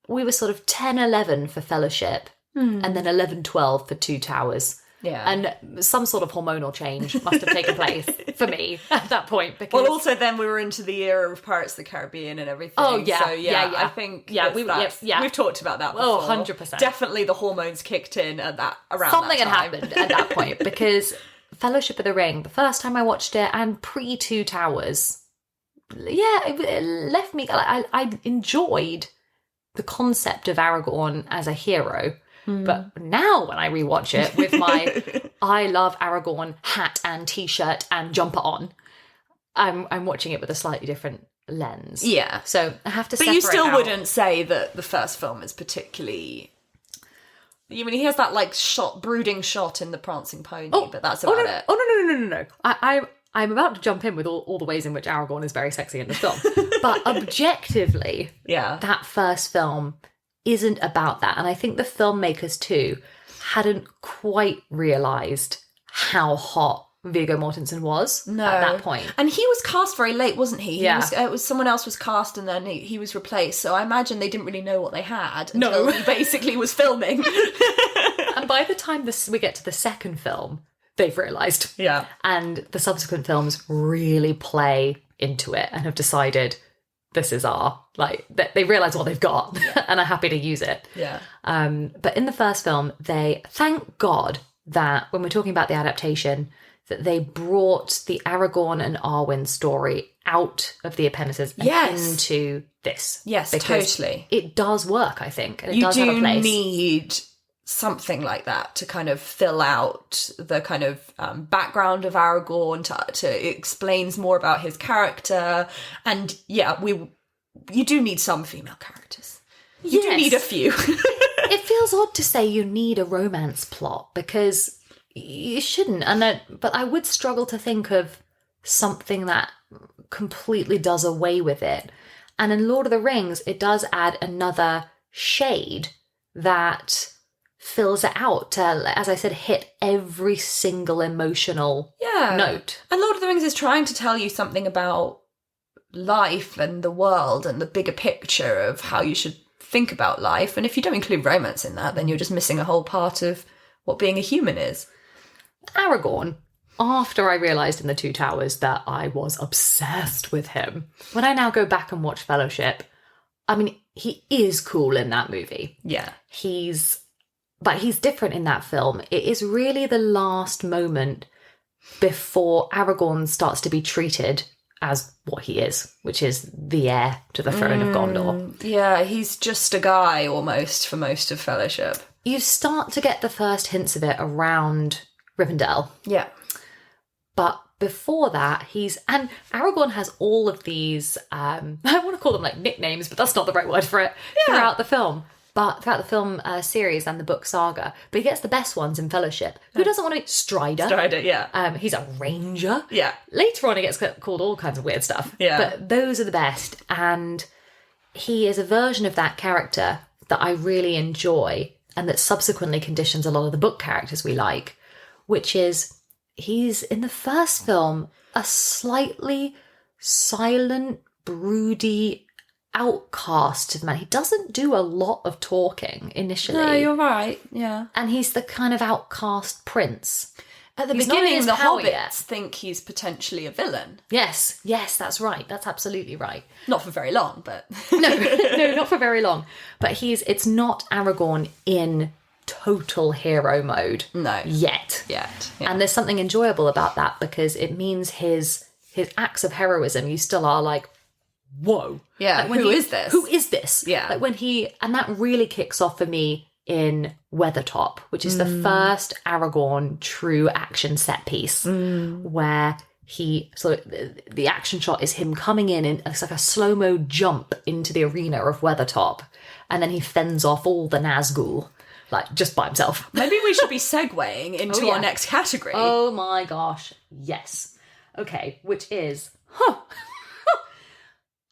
we were sort of 10, 11 for Fellowship and then 11, 12 for Two Towers. Yeah. And some sort of hormonal change must have taken place for me at that point. Because... Well, also then we were into the era of Pirates of the Caribbean and everything. Oh, yeah. So, I think we've talked about that before. Oh, 100%. Definitely the hormones kicked in around Something that time. had happened at that point, because Fellowship of the Ring, the first time I watched it, and pre-Two Towers, it left me... I enjoyed the concept of Aragorn as a hero. But now when I rewatch it with my I love Aragorn hat and t-shirt and jumper on, I'm watching it with a slightly different lens. Yeah. So I have to But separate you still out. wouldn't say that the first film is particularly... I mean, he has that brooding shot in the Prancing Pony, but that's about it. Oh, no. I'm about to jump in with all the ways in which Aragorn is very sexy in the film. But objectively, that first film isn't about that. And I think the filmmakers too hadn't quite realised how hot Viggo Mortensen was at that point. And he was cast very late, wasn't he? Yeah. It was someone else was cast and then he was replaced. So I imagine they didn't really know what they had until he basically was filming. And by the time we get to the second film, they've realised. Yeah. And the subsequent films really play into it and have decided... this is they realise what they've got and are happy to use it. Yeah. But in the first film, thank God that when we're talking about the adaptation, that they brought the Aragorn and Arwen story out of the appendices and into this. Yes, because totally. It does work, I think. And it you does have a do place. need something like that to kind of fill out the kind of background of Aragorn, to explains more about his character. And yeah, you do need some female characters. You do need a few. It feels odd to say you need a romance plot because you shouldn't. But I would struggle to think of something that completely does away with it. And in Lord of the Rings, it does add another shade that fills it out to, as I said, hit every single emotional note. And Lord of the Rings is trying to tell you something about life and the world and the bigger picture of how you should think about life. And if you don't include romance in that, then you're just missing a whole part of what being a human is. Aragorn, after I realised in The Two Towers that I was obsessed with him, when I now go back and watch Fellowship, I mean, he is cool in that movie. Yeah. But he's different in that film. It is really the last moment before Aragorn starts to be treated as what he is, which is the heir to the throne of Gondor. Yeah, he's just a guy almost for most of Fellowship. You start to get the first hints of it around Rivendell. Yeah. But before that, and Aragorn has all of these, I want to call them like nicknames, but that's not the right word for it, throughout the film. But throughout the film series and the book saga. But he gets the best ones in Fellowship. Who doesn't want to be Strider? Strider, yeah. He's a ranger. Yeah. Later on, he gets called all kinds of weird stuff. Yeah. But those are the best. And he is a version of that character that I really enjoy and that subsequently conditions a lot of the book characters we like, which is he's, in the first film, a slightly silent, broody outcast of man. He doesn't do a lot of talking initially. No, you're right. Yeah. And he's the kind of outcast prince. At the He's not in beginning, his the power hobbits yet. think he's potentially a villain. Yes, that's right. That's absolutely right. Not for very long, but... No, not for very long. But it's not Aragorn in total hero mode. No. Yet. Yeah. And there's something enjoyable about that because it means his acts of heroism, you still are like, whoa. Yeah, like who is this? Who is this? Yeah. Like and that really kicks off for me in Weathertop, which is the first Aragorn true action set piece where the action shot is him coming in and it's like a slow-mo jump into the arena of Weathertop and then he fends off all the Nazgul, like just by himself. Maybe we should be segueing into our next category. Oh my gosh, yes. Okay, which is,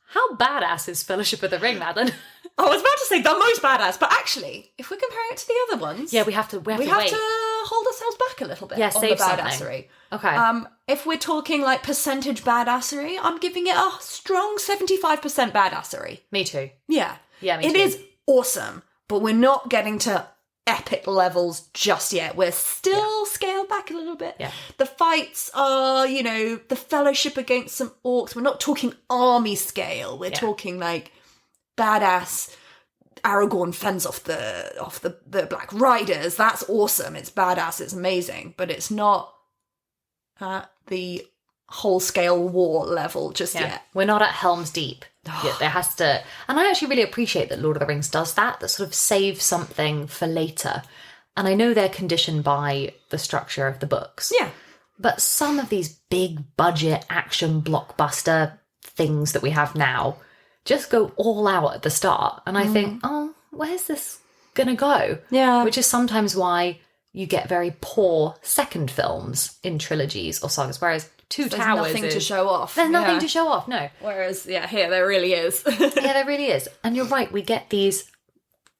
how badass is Fellowship of the Ring, Madeline? I was about to say the most badass, but actually, if we're comparing it to the other ones... Yeah, we have to wait. to hold ourselves back a little bit on save the badassery. Something. Okay. If we're talking like percentage badassery, I'm giving it a strong 75% badassery. Me too. Yeah. Yeah, me too. It is awesome, but we're not getting to epic levels just yet. We're still scaled back a little bit. Yeah. The fights are, the Fellowship against some orcs. We're not talking army scale. We're talking like badass Aragorn fends off the Black Riders. That's awesome. It's badass. It's amazing. But it's not at the whole scale war level just yet. We're not at Helm's Deep. Yeah, there has to... And I actually really appreciate that Lord of the Rings does that sort of saves something for later. And I know they're conditioned by the structure of the books. Yeah. But some of these big budget action blockbuster things that we have now just go all out at the start. And I think, where's this going to go? Yeah. Which is sometimes why you get very poor second films in trilogies or sagas, whereas Two Towers nothing to show off. There's nothing to show off, no. Whereas, here there really is. Yeah, there really is. And you're right, we get these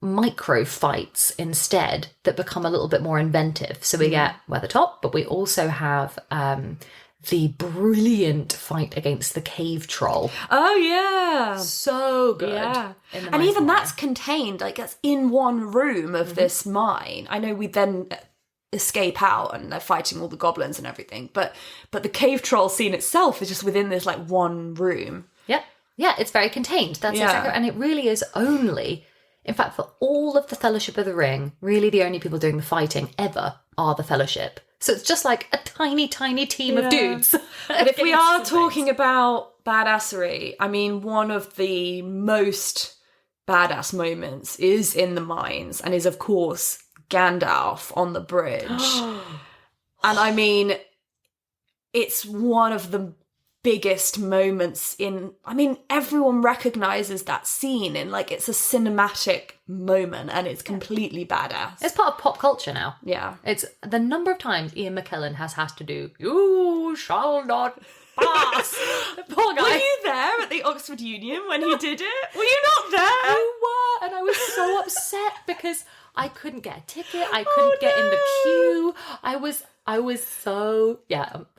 micro fights instead that become a little bit more inventive. So we get Weathertop, but we also have the brilliant fight against the cave troll. Oh, yeah. So good. Yeah. And even that's contained, like that's in one room of this mine. I know we then escape out and they're fighting all the goblins and everything, but the cave troll scene itself is just within this like one room. Yep. Yeah, it's very contained. That's exactly, and it really is only, in fact, for all of the Fellowship of the Ring, really the only people doing the fighting ever are the Fellowship. So it's just like a tiny, tiny team of dudes. But if we are talking about badassery, I mean, one of the most badass moments is in the mines and is, of course, Gandalf on the bridge. And I mean, it's one of the biggest moments everyone recognizes that scene in, like, it's a cinematic moment and it's completely badass. It's part of pop culture now. Yeah. It's the number of times Ian McKellen has to do, "You shall not pass." Poor guy. Were you there at the Oxford Union when he did it? Were you not there? You were, and I was so upset because I couldn't get a ticket. I couldn't get in the queue. I was so,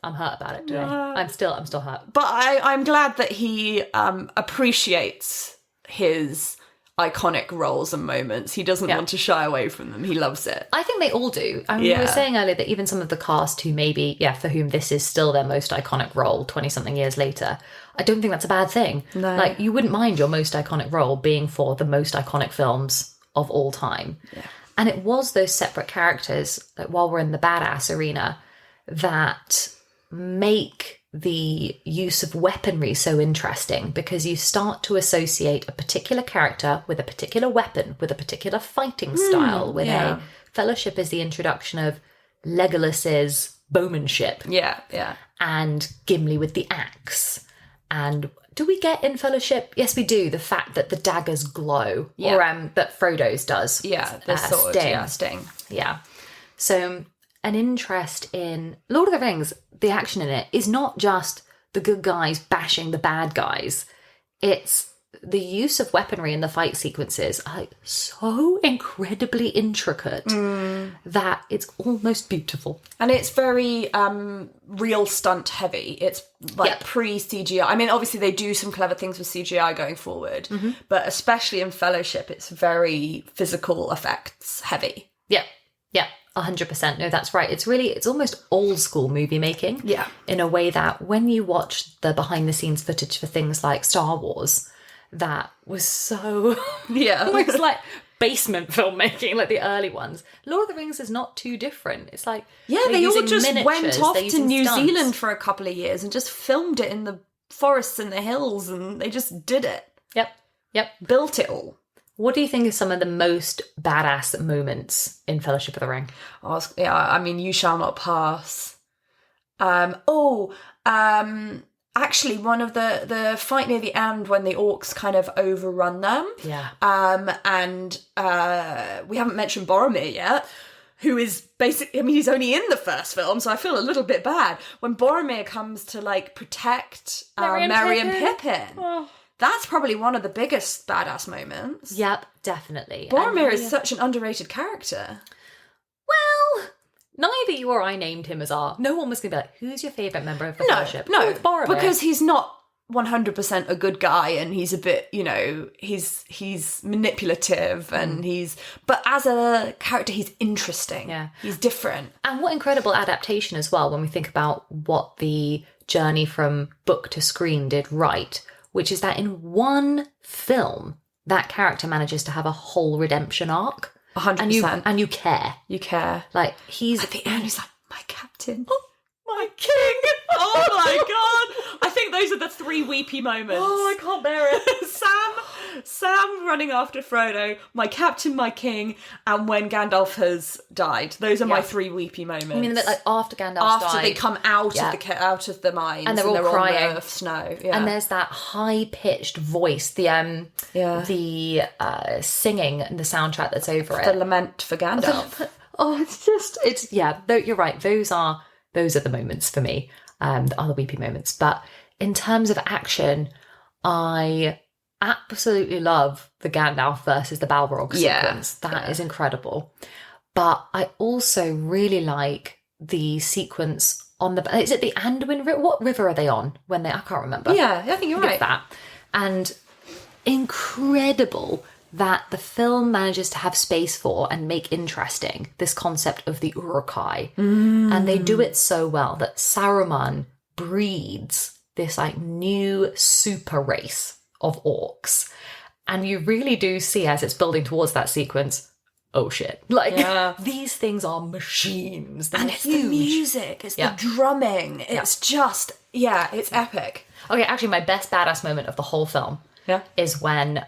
I'm hurt about it today. Yeah. I'm still hurt. But I'm glad that he appreciates his iconic roles and moments. He doesn't want to shy away from them. He loves it. I think they all do. I mean, we were saying earlier that even some of the cast who maybe, for whom this is still their most iconic role 20-something years later, I don't think that's a bad thing. No. Like, you wouldn't mind your most iconic role being for the most iconic films of all time. Yeah. And it was those separate characters, like, while we're in the badass arena, that make the use of weaponry so interesting, because you start to associate a particular character with a particular weapon, with a particular fighting style, with a Fellowship is the introduction of Legolas's bowmanship. Yeah. And Gimli with the axe. And do we get in Fellowship? Yes, we do. The fact that the daggers glow, or that Frodo's does. Yeah, the sword. Sting. Yeah. So an interest in Lord of the Rings, the action in it is not just the good guys bashing the bad guys. It's the use of weaponry in the fight sequences are so incredibly intricate that it's almost beautiful. And it's very real stunt heavy. It's like pre-CGI. I mean, obviously they do some clever things with CGI going forward, but especially in Fellowship, it's very physical effects heavy. Yeah, 100%. No, that's right. It's almost old school movie making. Yeah. In a way that when you watch the behind the scenes footage for things like Star Wars, that was so it was like basement filmmaking, like the early ones. Lord of the Rings is not too different. It's like they all just went off to New Zealand for a couple of years and just filmed it in the forests and the hills, and they just did it. Yep. Built it all. What do you think is some of the most badass moments in Fellowship of the Ring? I mean, You Shall Not Pass. Actually, one of the fight near the end when the orcs kind of overrun them. Yeah. And we haven't mentioned Boromir yet, who is basically, I mean, he's only in the first film, so I feel a little bit bad. When Boromir comes to, like, protect Merry and Pippin. Oh. That's probably one of the biggest badass moments. Yep, definitely. Boromir is such an underrated character. Well, neither you or I named him as our... No one was going to be like, who's your favourite member of the Fellowship? No, it's Boromir. Because he's not 100% a good guy, and he's a bit, he's manipulative, and but as a character, he's interesting. Yeah. He's different. And what incredible adaptation as well, when we think about what the journey from book to screen did right, which is that in one film, that character manages to have a whole redemption arc. 100%. And you care. You care. Like, he's... At the end, he's like, my captain. Oh, my king. Oh, my God. I think those are the three weepy moments. Oh, I can't bear it. Sam running after Frodo, my captain, my king, and when Gandalf has died. Those are my three weepy moments. I mean, like after Gandalf died. After they come out of the mines and they're all crying on the snow. Yeah. And there's that high-pitched voice, the singing and the soundtrack that's over it. The lament for Gandalf. You're right. Those are the moments for me, the other weepy moments. But in terms of action, I absolutely love the Gandalf versus the Balrog sequence. That is incredible. But I also really like the sequence on the... Is it the Anduin River? What river are they on? I can't remember. Yeah, I think you're right. That. And incredible that the film manages to have space for and make interesting this concept of the Uruk-hai. And they do it so well that Saruman breeds this like new super race of orcs. And you really do see, as it's building towards that sequence, oh shit. Like, these things are machines. They're And it's huge. the music, it's the drumming. It's just, it's epic. Okay, actually, my best badass moment of the whole film is when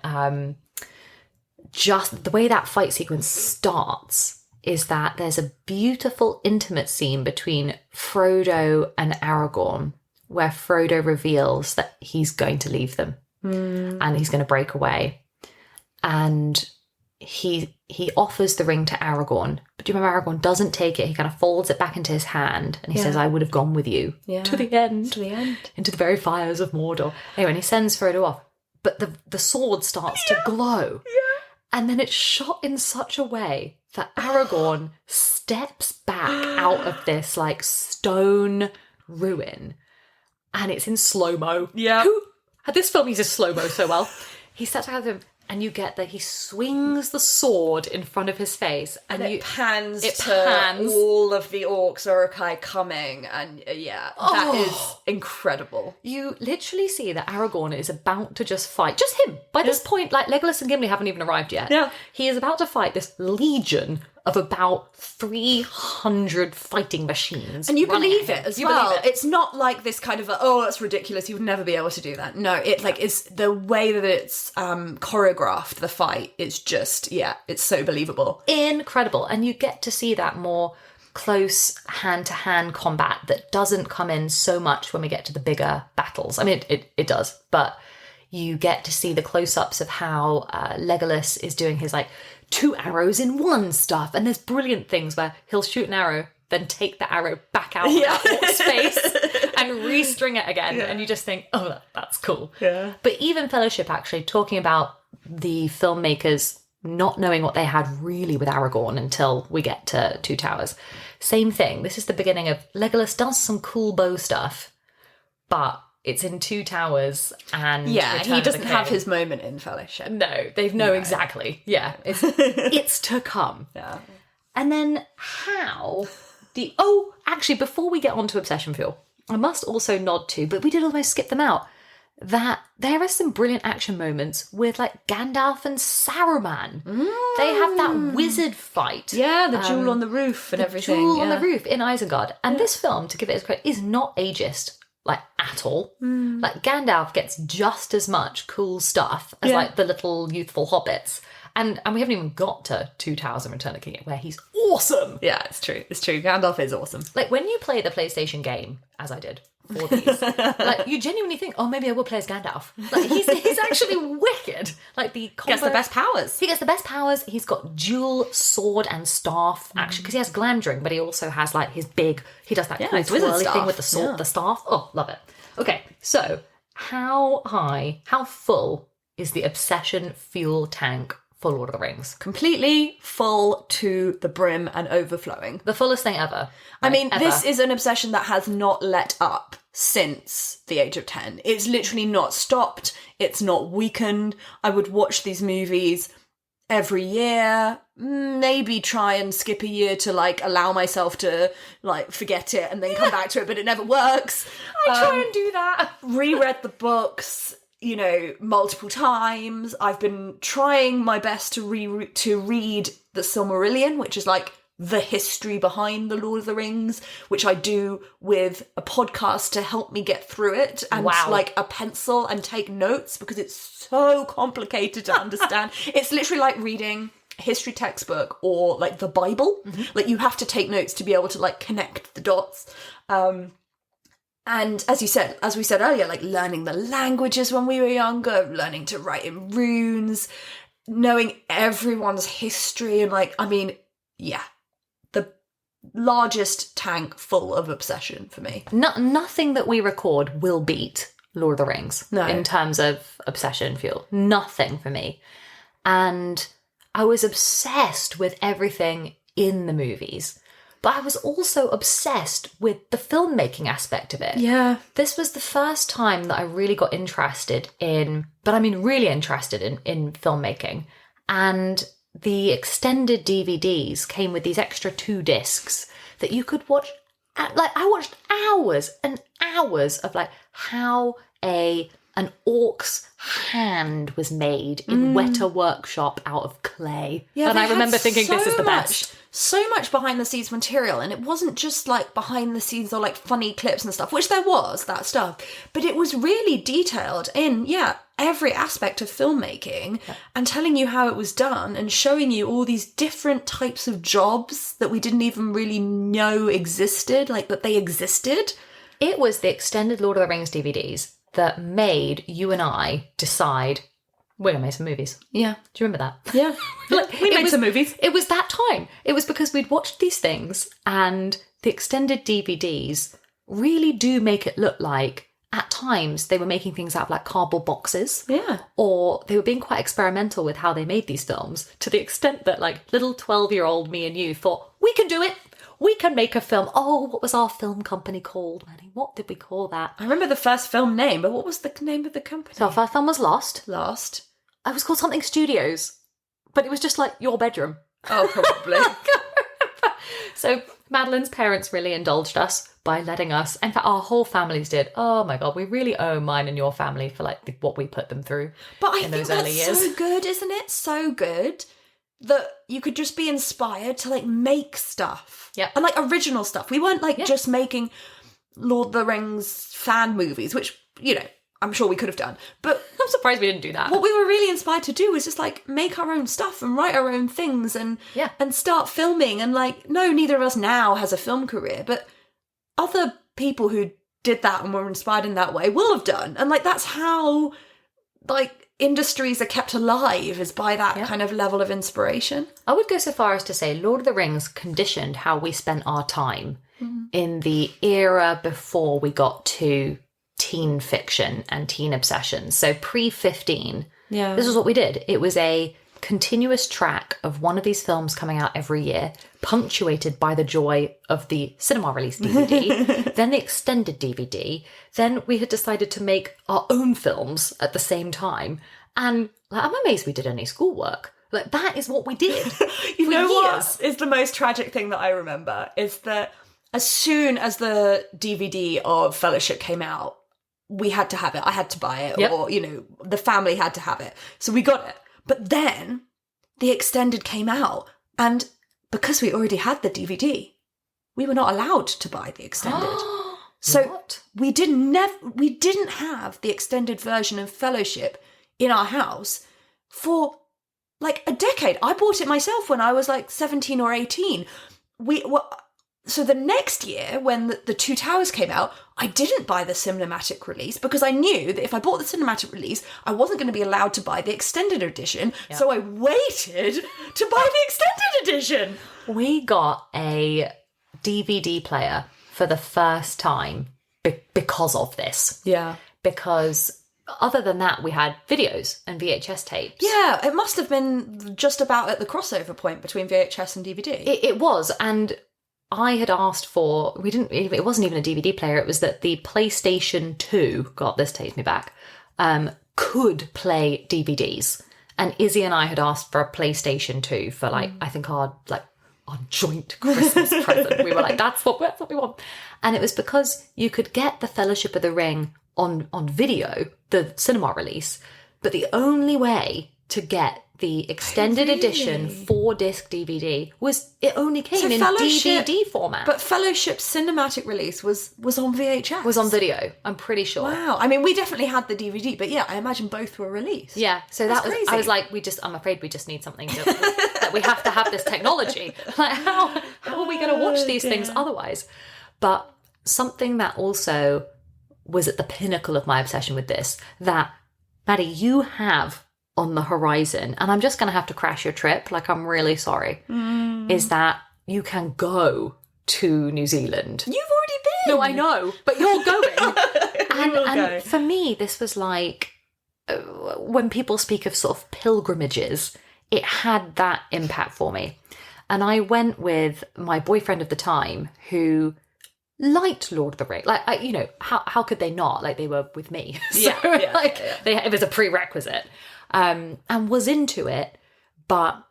just the way that fight sequence starts is that there's a beautiful intimate scene between Frodo and Aragorn where Frodo reveals that he's going to leave them and he's going to break away. And he offers the ring to Aragorn. But do you remember Aragorn doesn't take it? He kind of folds it back into his hand and he says, I would have gone with you to the end. To the end. Into the very fires of Mordor. Anyway, and he sends Frodo off. But the sword starts to glow. Yeah. And then it's shot in such a way that Aragorn steps back out of this like stone ruin. And it's in slow-mo. Yeah. This film uses slow-mo so well. He steps out of him. And you get that he swings the sword in front of his face. And it pans to all of the orcs, Uruk-hai coming. And that is incredible. You literally see that Aragorn is about to just fight. Just him. By this point, like, Legolas and Gimli haven't even arrived yet. Yeah. He is about to fight this legion of about 300 fighting machines. And you believe it as well. It's not like this kind of, that's ridiculous, you would never be able to do that. No, it's the way that it's choreographed, the fight, is just, it's so believable. Incredible. And you get to see that more close hand-to-hand combat that doesn't come in so much when we get to the bigger battles. I mean, it does, but you get to see the close-ups of how Legolas is doing his, like, 2 arrows in one stuff. And there's brilliant things where he'll shoot an arrow, then take the arrow back out of that orc's face and restring it again. Yeah. And you just think, that's cool. Yeah. But even Fellowship, actually, talking about the filmmakers not knowing what they had really with Aragorn until we get to Two Towers. Same thing. This is the beginning of Legolas does some cool bow stuff, but it's in Two Towers and he doesn't have King. His moment in Fellowship. No, they know exactly. Yeah, it's to come. Yeah. And then actually, before we get on to Obsession Fuel, I must also nod to, but we did almost skip them out, that there are some brilliant action moments with like Gandalf and Saruman. They have that wizard fight. Yeah, the jewel on the roof and everything. The jewel on the roof in Isengard. And this film, to give it its credit, is not ageist. Like, at all. Like, Gandalf gets just as much cool stuff as, like, the little youthful hobbits. And we haven't even got to Two Towers and Return of the King where he's awesome. Yeah, it's true. It's true. Gandalf is awesome. Like, when you play the PlayStation game, as I did for these, like, you genuinely think, maybe I will play as Gandalf. Like, he's actually wicked. Like, the combo... Gets the best powers. He gets the best powers. He's got dual sword and staff, actually, because he has Glandring, but he also has, like, his big... He does that cool twirly thing with the sword, the staff. Oh, love it. Okay, so how full is the Obsession fuel tank for Lord of the Rings? Completely full to the brim and overflowing. The fullest thing ever. I mean, this is an obsession that has not let up since the age of 10. It's literally not stopped. It's not weakened. I would watch these movies every year, maybe try and skip a year to like allow myself to like forget it and then come back to it, but it never works. I try and do that. Reread the books, multiple times. I've been trying my best to read the Silmarillion, which is like the history behind the Lord of the Rings, which I do with a podcast to help me get through it, and like a pencil and take notes because it's so complicated to understand. It's literally like reading a history textbook or like the Bible. Like you have to take notes to be able to like connect the dots. And as we said earlier, like learning the languages when we were younger, learning to write in runes, knowing everyone's history, and like, I mean, the largest tank full of obsession for me. Nothing that we record will beat Lord of the Rings in terms of obsession fuel. Nothing for me. And I was obsessed with everything in the movies. But I was also obsessed with the filmmaking aspect of it. Yeah. This was the first time that I really got interested in filmmaking. And the extended DVDs came with these extra 2 discs that you could watch. Like, I watched hours and hours of like how a an orc's hand was made in Weta Workshop out of clay. Yeah, and they I remember had thinking this is the much- best. So much behind the scenes material, and it wasn't just like behind the scenes or like funny clips and stuff, which there was that stuff, but it was really detailed in every aspect of filmmaking and telling you how it was done and showing you all these different types of jobs that we didn't even really know existed, like that they existed. It was the extended Lord of the Rings DVDs that made you and I decide we're going to make some movies. Yeah. Do you remember that? Yeah. We made some movies. It was that time. It was because we'd watched these things and the extended DVDs really do make it look like at times they were making things out of like cardboard boxes. Yeah. Or they were being quite experimental with how they made these films to the extent that like little 12-year-old me and you thought, we can do it. We can make a film. Oh, what was our film company called, Maddie? What did we call that? I remember the first film name, but what was the name of the company? So our first film was Lost. Lost. It was called something Studios. But it was just like your bedroom. Oh, probably. So Madeline's parents really indulged us by letting us, in fact, our whole families did. Oh my God, we really owe mine and your family for like what we put them through But I in think those that's early years. so good, isn't it? So good that you could just be inspired to like make stuff. Yep. And like original stuff. We weren't like just making Lord of the Rings fan movies, which, you know, I'm sure we could have done. But I'm surprised we didn't do that. what we were really inspired to do was just like make our own stuff and write our own things and start filming. And like, no, neither of us now has a film career, but other people who did that and were inspired in that way will have done. And like, that's how like industries are kept alive, is by that kind of level of inspiration. I would go so far as to say Lord of the Rings conditioned how we spent our time in the era before we got to teen fiction and teen obsessions. So pre-15, this is what we did. It was a continuous track of one of these films coming out every year, punctuated by the joy of the cinema release DVD, then the extended DVD. Then we had decided to make our own films at the same time. And like, I'm amazed we did any schoolwork. Like, that is what we did. You know what is the most tragic thing that I remember is that as soon as the DVD of Fellowship came out, we had to have it. I had to buy it, or, you know, the family had to have it. So we got it. But then the extended came out, and because we already had the DVD, we were not allowed to buy the extended. So we didn't have the extended version of Fellowship in our house for like a decade. I bought it myself when I was like 17 or 18. So the next year, when the Two Towers came out, I didn't buy the cinematic release because I knew that if I bought the cinematic release, I wasn't going to be allowed to buy the extended edition. Yeah. So I waited to buy the extended edition. We got a DVD player for the first time because of this. Yeah. Because other than that, we had videos and VHS tapes. Yeah, it must have been just about at the crossover point between VHS and DVD. It was, and I had asked for, it wasn't even a DVD player, it was that the PlayStation 2, God, this takes me back, could play DVDs. And Izzy and I had asked for a PlayStation 2 for like, I think our joint Christmas present. We were like, that's what we want. And it was because you could get the Fellowship of the Ring on video, the cinema release, but the only way to get the extended edition 4-disc DVD was it only came in DVD format. But Fellowship's cinematic release was on VHS. Was on video, I'm pretty sure. Wow. I mean, we definitely had the DVD, but yeah, I imagine both were released. Yeah, so that's crazy. I was like, I'm afraid we just need something that we have to have this technology. Like, how are we going to watch these things otherwise? But something that also was at the pinnacle of my obsession with this, that, Maddie, you have on the horizon, and I'm just going to have to crash your trip, like, I'm really sorry, is that you can go to New Zealand. You've already been! No, I know, but you're going. and for me, this was like, when people speak of sort of pilgrimages, it had that impact for me. And I went with my boyfriend of the time, who liked Lord of the Rings. Like, how could they not? Like, they were with me. So, it was a prerequisite. And was into it, but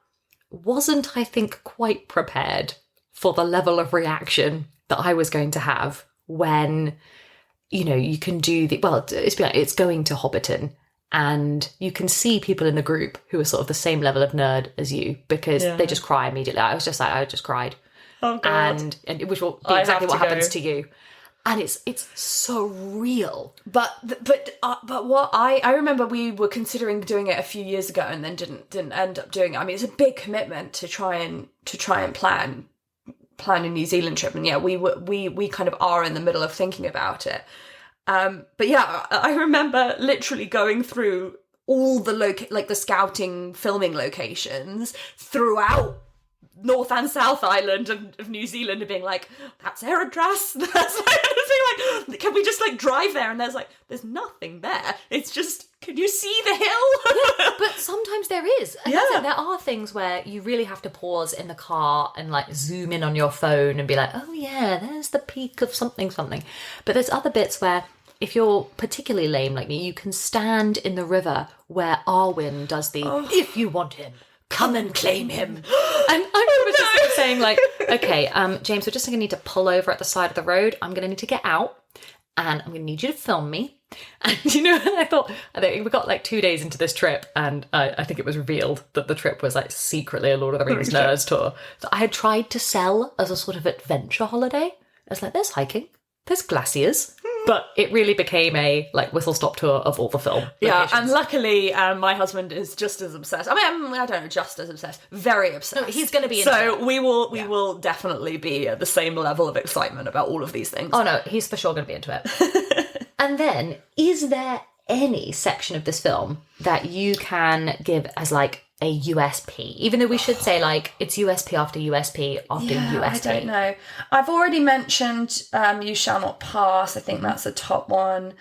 wasn't, I think, quite prepared for the level of reaction that I was going to have when you can do it's going to Hobbiton, and you can see people in the group who are sort of the same level of nerd as you, because they just cry immediately. I just cried. Oh God. And which will be exactly what happens to you. And it's so real. But what I remember, we were considering doing it a few years ago and then didn't end up doing it. I mean, it's a big commitment to try and plan a New Zealand trip, and we kind of are in the middle of thinking about it. But yeah, I remember literally going through all the the scouting filming locations throughout North and South Island of New Zealand, and being like, that's Eridras. That's like, can we just drive there? And there's nothing there. It's just, can you see the hill? Yeah, but sometimes there is. And there are things where you really have to pause in the car and zoom in on your phone and be like, oh yeah, there's the peak of something. But there's other bits where, if you're particularly lame like me, you can stand in the river where Arwen does the, if you want him, come and claim him. And I was just saying, okay, James, we're just going to need to pull over at the side of the road. I'm going to need to get out, and I'm going to need you to film me. And, I thought we got 2 days into this trip, and I think it was revealed that the trip was secretly a Lord of the Rings nerds tour that I had tried to sell as a sort of adventure holiday. I was there's hiking, there's glaciers. But it really became a whistle-stop tour of all the film locations. Yeah, and luckily my husband is just as obsessed. I mean, I don't know, just as obsessed. Very obsessed. No, he's going to be into it. So we will definitely be at the same level of excitement about all of these things. Oh no, he's for sure going to be into it. And then, is there any section of this film that you can give as a USP, even though we should say it's USP after USP after USP. I don't know. I've already mentioned You Shall Not Pass. I think that's a top one.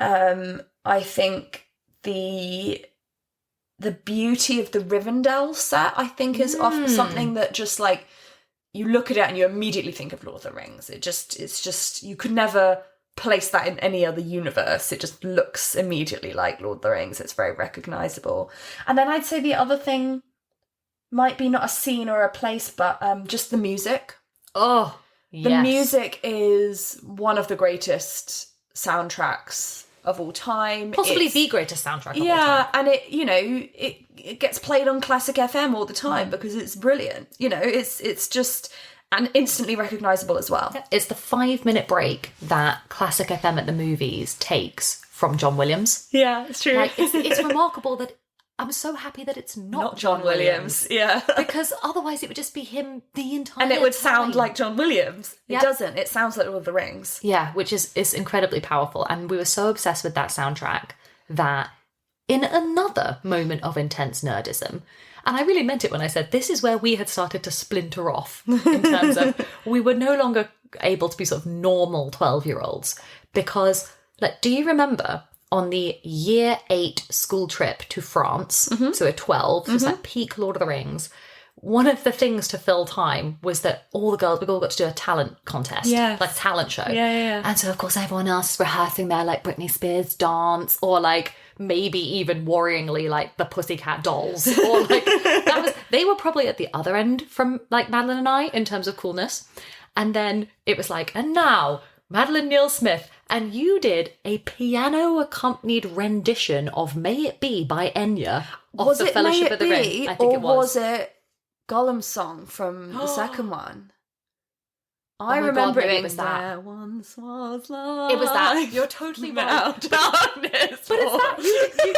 I think the beauty of the Rivendell set, I think, is often something that just you look at it and you immediately think of Lord of the Rings. It's just you could never place that in any other universe. It just looks immediately like Lord of the Rings. It's very recognisable. And then I'd say the other thing might be not a scene or a place, but just the music. Oh, yes. The music is one of the greatest soundtracks of all time. Possibly the greatest soundtrack of all time. Yeah, and it gets played on Classic FM all the time because it's brilliant. It's just... and instantly recognisable as well. It's the 5-minute break that Classic FM at the movies takes from John Williams. Yeah, it's true. It's remarkable that I'm so happy that it's not John Williams. Yeah. Because otherwise it would just be him the entire time. And it would sound like John Williams. It doesn't. It sounds like Lord of the Rings. Yeah, which is incredibly powerful. And we were so obsessed with that soundtrack that in another moment of intense nerdism, and I really meant it when I said this is where we had started to splinter off in terms of we were no longer able to be sort of normal 12-year-olds because, do you remember on the year 8 school trip to France, so at 12, it's peak Lord of the Rings, one of the things to fill time was that all the girls, we all got to do a talent contest, a talent show. Yeah. And so, of course, everyone else is rehearsing their, Britney Spears dance or, maybe even worryingly the Pussycat Dolls or they were probably at the other end from Madeline and I in terms of coolness. And then it was and now Madeline Neal Smith, and you did a piano accompanied rendition of May It Be by Enya of the Fellowship of the Ring. I think it was. Or was it Gollum's song from the second one? I remember it was that. There once was love. It was that. You're totally right. Darkness. But it's that.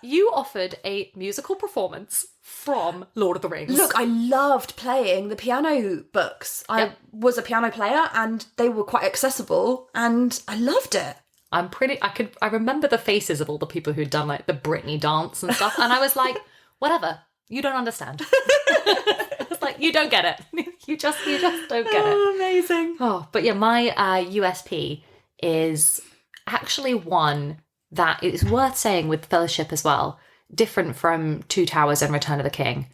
You offered a musical performance from Lord of the Rings. Look, I loved playing the piano books. I was a piano player and they were quite accessible and I loved it. I remember the faces of all the people who'd done the Britney dance and stuff. And I was like, whatever, you don't understand. You don't get it. You just don't get it. Oh, amazing. Oh, but yeah, my USP is actually one that is worth saying with Fellowship as well. Different from Two Towers and Return of the King.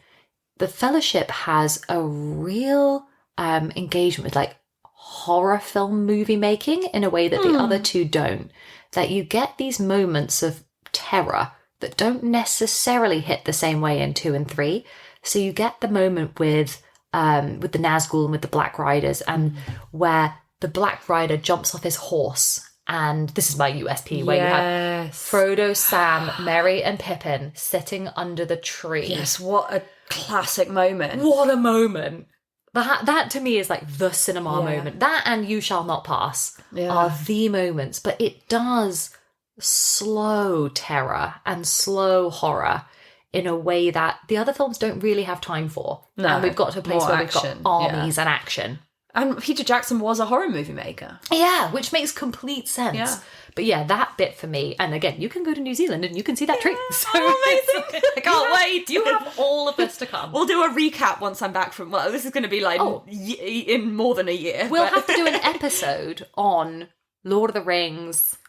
The Fellowship has a real engagement with horror film movie making in a way that the other two don't. That you get these moments of terror that don't necessarily hit the same way in 2 and 3. So you get the moment with the Nazgul and with the Black Riders, and where the Black Rider jumps off his horse And this is my USP, where you have Frodo, Sam, Merry and Pippin sitting under the tree. Yes, what a classic moment. What a moment. That to me is like the cinema moment. That and You Shall Not Pass are the moments. But it does slow terror and slow horror in a way that the other films don't really have time for. No, and we've got to a place where we've got armies and action. And Peter Jackson was a horror movie maker. Yeah, which makes complete sense. Yeah. But yeah, that bit for me, and again, you can go to New Zealand and you can see that tree. So amazing. I can't wait. You have all of this to come. We'll do a recap once I'm back from, well, this is going to be like in more than a year. We'll have to do an episode on Lord of the Rings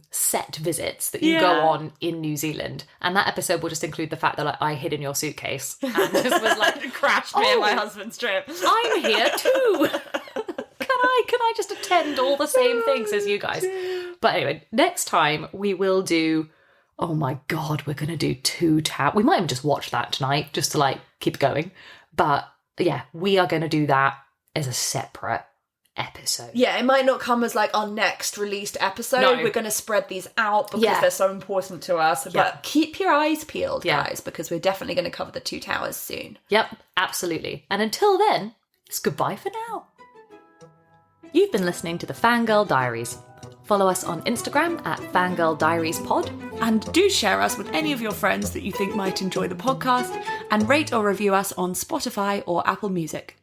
set visits that you go on in New Zealand, and that episode will just include the fact that like, I hid in your suitcase and this was like crashed me on my husband's trip. I'm here too. Can I just attend all the same things as you guys? But anyway, next time we will do, oh my god, we're gonna do Two Towers. We might even just watch that tonight just to like keep going, but yeah, we are gonna do that as a separate episode. Yeah, it might not come as like our next released episode. No. We're going to spread these out because they're so important to us. But keep your eyes peeled, guys, because we're definitely going to cover the Two Towers soon. Yep, absolutely. And until then, it's goodbye for now. You've been listening to the Fangirl Diaries. Follow us on Instagram at Fangirl Diaries Pod. And do share us with any of your friends that you think might enjoy the podcast, and rate or review us on Spotify or Apple Music.